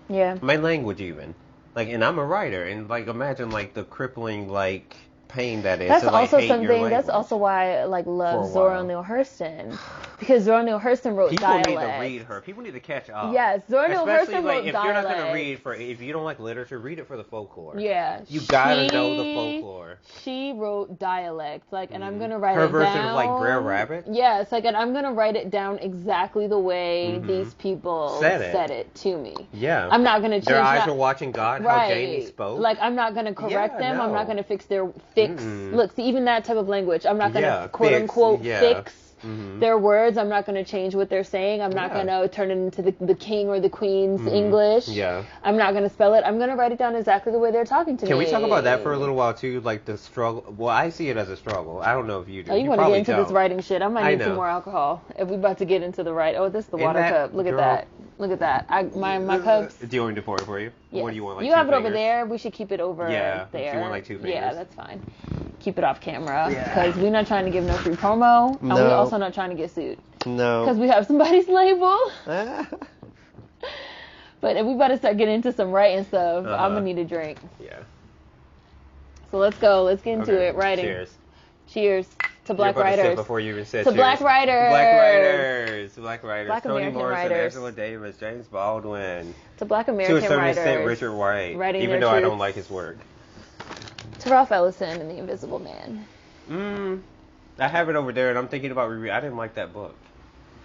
My language even. Like, and I'm a writer, and like imagine like the crippling like pain that is. That's to, like, also hate something. your language. That's also why I like love Zora Neale Hurston, because Zora Neale Hurston wrote dialect. People need to read her. People need to catch up. Yes, Zora Neale Hurston wrote if dialect. You're not gonna read if you don't like literature, read it for the folklore. Yeah, you gotta know the folklore. She wrote dialect, like, and I'm gonna write it down. Her version of like Brer Rabbit. Yes, like, and I'm gonna write it down exactly the way these people said it to me. Yeah, I'm not gonna change. Their eyes were watching God. How Jamie spoke. Like, I'm not gonna correct them. No. I'm not gonna fix their Look, see, even that type of language, I'm not gonna quote unquote fix their words. I'm not going to change what they're saying. I'm not going to turn it into the king or the queen's English. Yeah. I'm not going to spell it. I'm going to write it down exactly the way they're talking to me. Can we talk about that for a little while too? Like the struggle. Well, I see it as a struggle. I don't know if you do. Oh, you want to get into this writing shit? I might need some more alcohol. If we're about to get into the Oh, this is the water cup. Look at that. Look at that. My cups. Do you want me to pour it for you? Yes. What do you want? Like, you have it over there. We should keep it over there. Do you want like 2 fingers? Yeah, that's fine. Keep it off camera because we're not trying to give no free promo, and we're also not trying to get sued. No. Because we have somebody's label. But But if we about to start getting into some writing stuff, I'm gonna need a drink. Yeah. So let's go. Let's get into it. Writing. Cheers. Cheers to Black You're about to writers. sip before you even said To cheers. Black writers. Black writers. Black writers. Black Toni American Morrison, writers. Angela Davis, James Baldwin. To Black To American a certain writers. extent, Richard White. Writing Even their though I truths. don't like his work. To Ralph Ellison and the Invisible Man. I have it over there, and I'm thinking about I didn't like that book.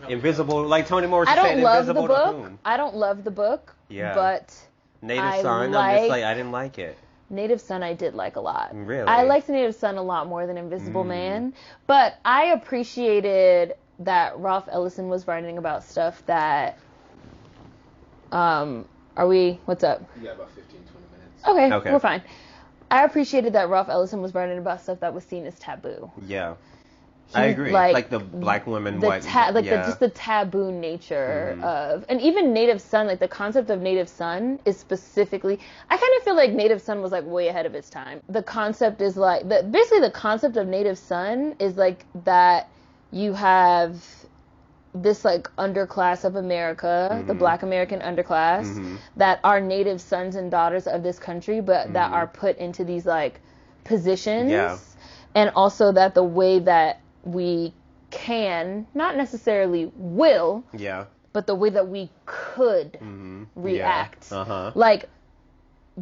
Invisible, like Toni Morrison I said, don't love the Invisible to book. whom? I don't love the book. Yeah. But Native Son, I'm just like, I didn't like it. Native Son I did like a lot. Really? I liked Native Son a lot more than Invisible Man. But I appreciated that Ralph Ellison was writing about stuff that... what's up? You got about 15, 20 minutes. Okay, we're fine. I appreciated that Ralph Ellison was writing about stuff that was seen as taboo. Yeah. I agree. Like the black women, just the taboo nature of, and even Native Son, like the concept of Native Son is specifically, I kind of feel like Native Son was like way ahead of its time. The concept is like, basically the concept of Native Son is like that you have this like underclass of America, the Black American underclass, that are native sons and daughters of this country, but that are put into these like positions. Yeah. And also that the way that we can, not necessarily will, but the way that we could react. Yeah. Like,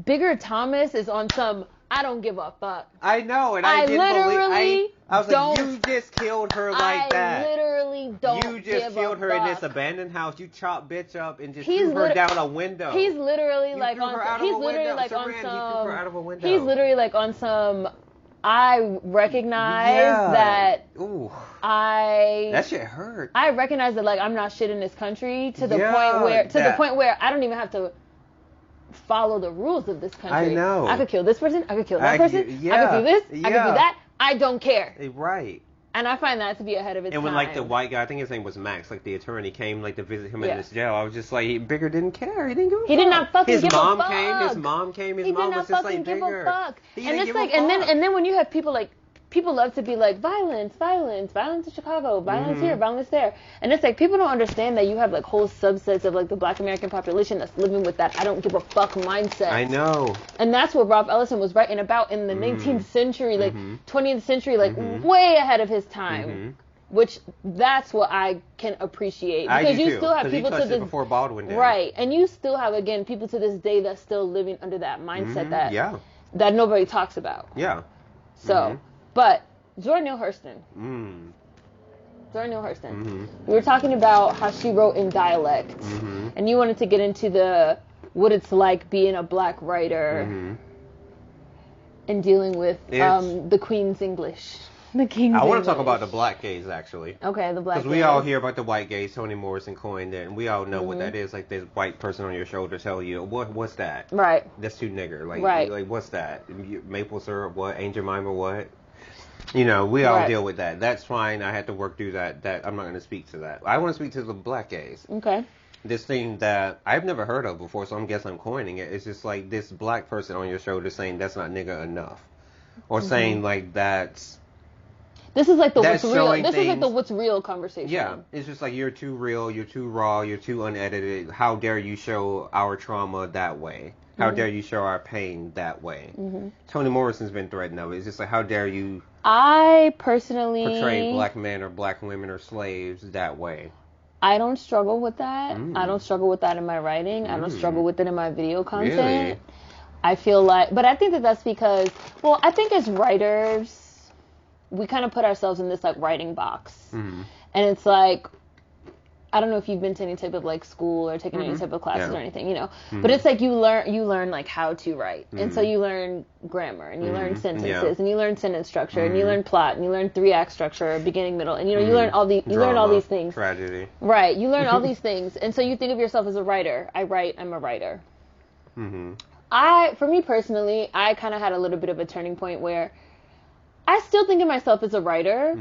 Bigger Thomas is on some, I don't give a fuck. I know, and I was like, you just killed her like that. I literally don't give a fuck. You just killed her in this abandoned house. You chopped bitch up and just threw her down a window. He's literally like on some, he's literally like on some, I recognize that that shit hurt. I recognize that like I'm not shit in this country to the point where I don't even have to follow the rules of this country. I know. I could kill this person. I could kill that person. I could do this. I could do that. I don't care. Right. And I find that to be ahead of its time. And when like the white guy, I think his name was Max, like the attorney came like to visit him in this jail, I was just like, Bigger didn't care. He didn't give a fuck. He did not fucking give a fuck. His mom came. His mom was just like, Bigger. He did not fucking give a fuck. And it's like, and then when you have people like, people love to be like, violence in Chicago, violence here, violence there. And it's like, people don't understand that you have like whole subsets of like the Black American population that's living with that I don't give a fuck mindset. I know. And that's what Ralph Ellison was writing about in the 19th century, like 20th century, like way ahead of his time. Which that's what I can appreciate. Because you still have people to this before Baldwin did. Right. And you still have, again, people to this day that's still living under that mindset that nobody talks about. Yeah. So but Zora Neale Hurston. Zora Neale Hurston. We were talking about how she wrote in dialect, and you wanted to get into what it's like being a Black writer and dealing with the Queen's English. The King's I want English. to talk about the Black gaze actually. Okay, the Black gaze. Because we all hear about the white gaze. Toni Morrison coined it, and we all know what that is. Like this white person on your shoulder tell you, what's that? Right. That's too nigger. Like, like what's that? Maple syrup? What? Aunt Jemima? What? You know, we all deal with that. That's fine. I had to work through that. I'm not going to speak to that. I want to speak to the Black gaze. Okay. This thing that I've never heard of before, so I'm guessing I'm coining it. It's just like this black person on your shoulder saying that's not nigga enough, or saying like that's. This is like the what's real. This is like the what's real conversation. Yeah, it's just like you're too real, you're too raw, you're too unedited. How dare you show our trauma that way? How dare you show our pain that way? Toni Morrison's been threatened of it. It's just like, how dare you I personally portray Black men or Black women or slaves that way? I don't struggle with that. I don't struggle with that in my writing. I don't struggle with it in my video content. Really? I feel like, but I think that's because, well, I think as writers, we kind of put ourselves in this like writing box. And it's like, I don't know if you've been to any type of like school or taken any type of classes or anything, you know, but it's like you learn like how to write. And so you learn grammar and you learn sentences and you learn sentence structure and you learn plot and you learn 3-act structure, beginning, middle, and you know, you learn all these things. Tragedy. Right. You learn all these things. And so you think of yourself as a writer. I write, I'm a writer. For me personally, I kind of had a little bit of a turning point where I still think of myself as a writer,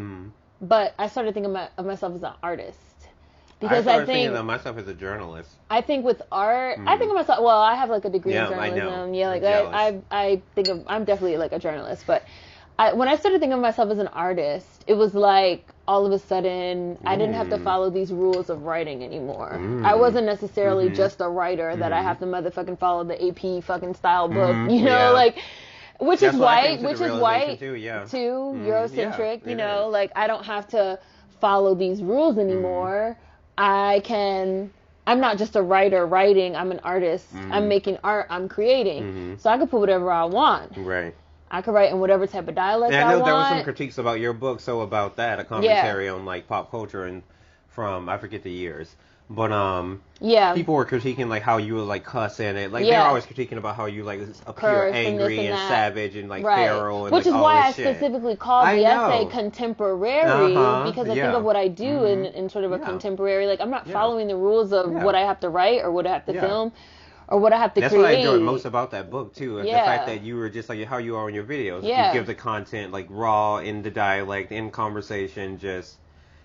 but I started thinking of myself as an artist. Because I think thinking of myself as a journalist. I think with art, I think of myself. Well, I have like a degree in journalism. Yeah, like I think I'm definitely like a journalist. But when I started thinking of myself as an artist, it was like all of a sudden I didn't have to follow these rules of writing anymore. I wasn't necessarily just a writer that I have to motherfucking follow the AP fucking style book, you know, like, which is white, too, Eurocentric, you know, like, I don't have to follow these rules anymore. I'm not just a writer writing, I'm an artist. I'm making art, I'm creating. So I can put whatever I want. Right. I could write in whatever type of dialect I want. I know there were some critiques about your book, so about that, a commentary on, like, pop culture and from, I forget the years. But, people were critiquing, like, how you would, like, cuss in it. Like, they're always critiquing about how you, like, appear angry and savage and, like, feral and, which like, is why I specifically called the essay contemporary, because I think of what I do in sort of a contemporary, like, I'm not following the rules of what I have to write or what I have to film. Or what I have to create. That's what I enjoyed most about that book, too. The fact that you were just like how you are in your videos. You give the content, like, raw, in the dialect, in conversation, just...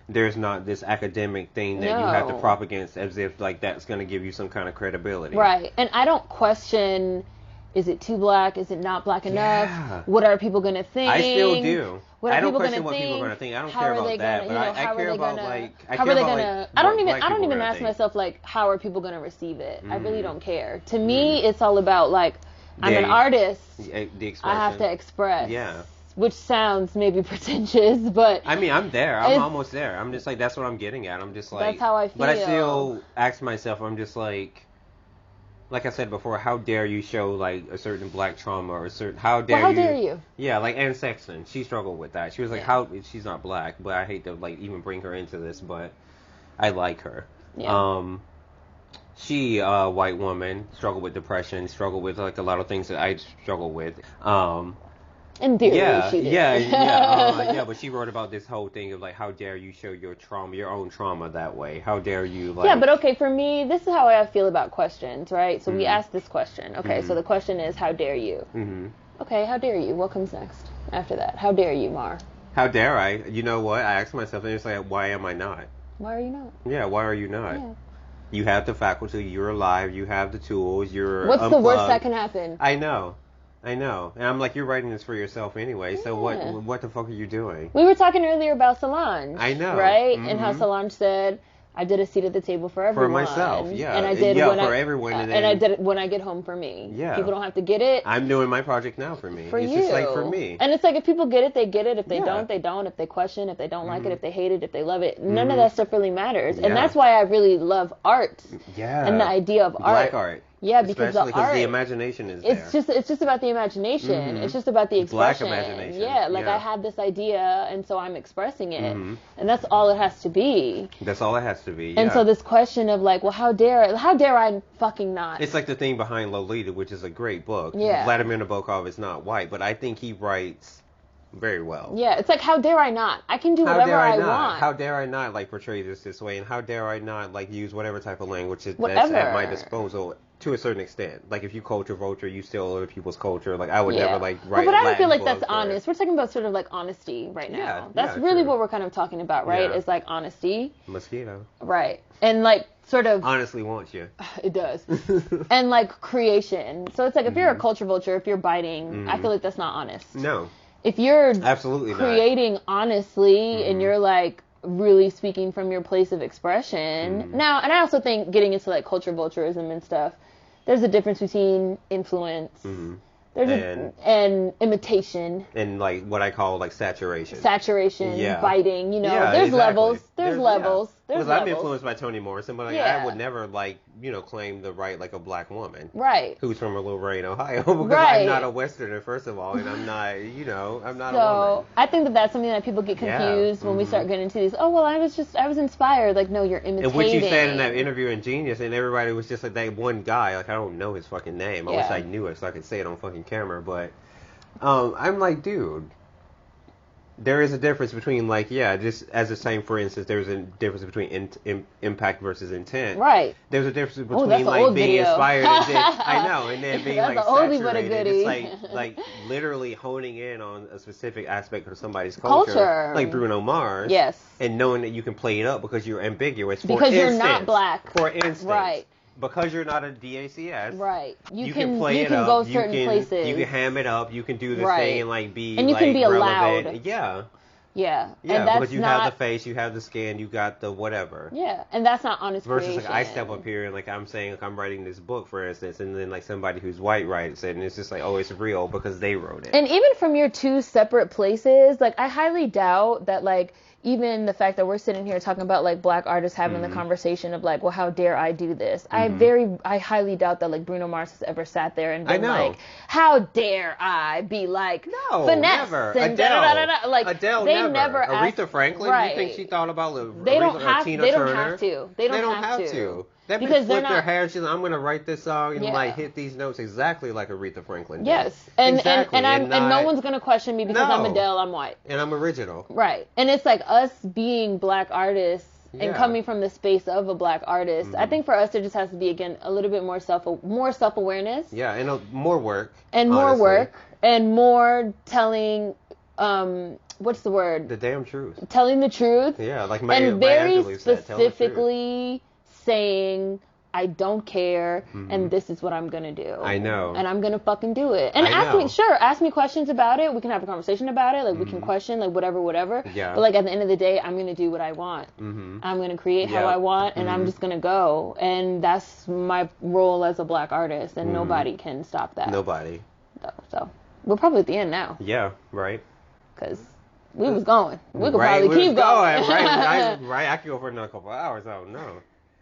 There's not this academic thing that you have to prop against as if, like, that's going to give you some kind of credibility. Right. And I don't question, is it too black? Is it not black enough? What are people going to think? I still do. I don't question what people are going to think. I don't care about that. But I care about, like... How are they going to... I don't even ask myself, like, how are people going to receive it? I really don't care. To me, it's all about, like, I'm an artist. The expression. I have to express. Yeah. Which sounds maybe pretentious, but... I mean, I'm there. I'm almost there. I'm just like, that's what I'm getting at. I'm just like... That's how I feel. But I still ask myself, I'm just like I said before, how dare you show, like, a certain black trauma or a certain... How dare you? Yeah, like Anne Sexton. She struggled with that. She was like, she's not black, but I hate to, like, even bring her into this, but I like her. Yeah. She, a white woman, struggled with depression, struggled with, like, a lot of things that I struggle with. In theory, she did. But she wrote about this whole thing of, like, how dare you show your trauma, your own trauma that way? How dare you, like... Yeah, but okay, for me, this is how I feel about questions, right? So we ask this question. Okay, so the question is, how dare you? Okay, how dare you? What comes next after that? How dare you, Mar? How dare I? You know what? I ask myself, and it's like, why am I not? Why are you not? Yeah, why are you not? Yeah. You have the faculty, you're alive, you have the tools, you're What's unplugged. The worst that can happen? I know. And I'm like, you're writing this for yourself anyway, so what the fuck are you doing? We were talking earlier about Solange. I know. Right? And how Solange said, I did a seat at the table for everyone. For myself, yeah. And I did for everyone. And I did it when I get home for me. Yeah. People don't have to get it. I'm doing my project now for me. It's just like for me. And it's like, if people get it, they get it. If they don't, they don't. If they question, if they don't like it, if they hate it, if they love it. None of that stuff really matters. Yeah. And that's why I really love art. Yeah. And the idea of Black art. Yeah, because the imagination is there. It's just about the imagination. It's just about the expression. Black imagination. Yeah, like I had this idea, and so I'm expressing it, and that's all it has to be. That's all it has to be. Yeah. And so this question of like, well, how dare I fucking not? It's like the thing behind Lolita, which is a great book. Yeah. Vladimir Nabokov is not white, but I think he writes very well. Yeah, it's like, how dare I not? I can do whatever I want. How dare I not, like, portray this way, and how dare I not, like, use whatever type of language that's at my disposal to a certain extent. Like, if you culture vulture, you steal other people's culture. Like, I would never, like, write But I don't feel like that's honest. We're talking about sort of, like, honesty right now. Yeah, that's really what we're kind of talking about, right? Is, like, honesty. Mosquito. Right. And, like, sort of... Honestly wants you. It does. And, like, creation. So it's like, if you're a culture vulture, if you're biting, I feel like that's not honest. No. If you're absolutely creating honestly and you're like really speaking from your place of expression now, and I also think getting into like culture vulturism and stuff, there's a difference between influence and imitation and like what I call like saturation, biting, you know, there's levels. Because I'm influenced by Toni Morrison, but like, I would never like, you know, claim to write like a black woman, right? Who's from Lorain, Ohio, because I'm not a Westerner, first of all, and I'm not, you know, I'm not a woman. I think that's something that people get confused when we start getting into these. Oh well, I was inspired. Like, no, you're imitating. And what you said in that interview in Genius, and everybody was just like that one guy. Like, I don't know his fucking name. I wish I knew it so I could say it on fucking camera, but I'm like, dude. There is a difference between, like, just as the same, for instance, there's a difference between impact versus intent. Right. There's a difference between, like, being inspired and then, I know, and then being, like, saturated. It's, like, literally honing in on a specific aspect of somebody's culture. Like Bruno Mars. Yes. And knowing that you can play it up because you're ambiguous. Because you're not black. For instance. Right. Because you're not a DACS, right? You can play it up. Go certain places. You can ham it up. You can do this thing and like be and you like, can be relevant. Allowed. Yeah, Yeah. Yeah, and that's because you have the face, you have the skin, you got the whatever. Yeah, and that's not honest versus creation. like I step up here and like I'm saying like I'm writing this book, for instance, and then like somebody who's white writes it, and it's just like, oh, it's real because they wrote it. And even from your two separate places, like I highly doubt that like even the fact that we're sitting here talking about like black artists having the conversation of like, well, how dare I do this? I highly doubt that like Bruno Mars has ever sat there and been like, how dare I be like finesse never. and Adele. Like Adele they never. asked, Aretha Franklin, right. You think she thought about they don't have, Tina they Turner? don't have to. They don't have to. That because bitch flipped her hair. She's like, I'm gonna write this song and like hit these notes exactly like Aretha Franklin did. Yes, and no one's gonna question me because I'm Adele. I'm white. And I'm original. Right, and it's like us being black artists and coming from the space of a black artist. I think for us there just has to be again a little bit more self-awareness. Yeah, and more work. And more work and more telling. What's the word? The damn truth. Telling the truth. Yeah, like and very specifically saying, I don't care, and this is what I'm gonna do. I know. And I'm gonna fucking do it. And ask me questions about it. We can have a conversation about it. Like we can question, like whatever. Yeah. But like at the end of the day, I'm gonna do what I want. I'm gonna create how I want, and I'm just gonna go. And that's my role as a black artist, and nobody can stop that. Nobody. So we're probably at the end now. Yeah. Right. Because we was going. We could probably keep going. Right. I could go for another couple of hours. I don't know.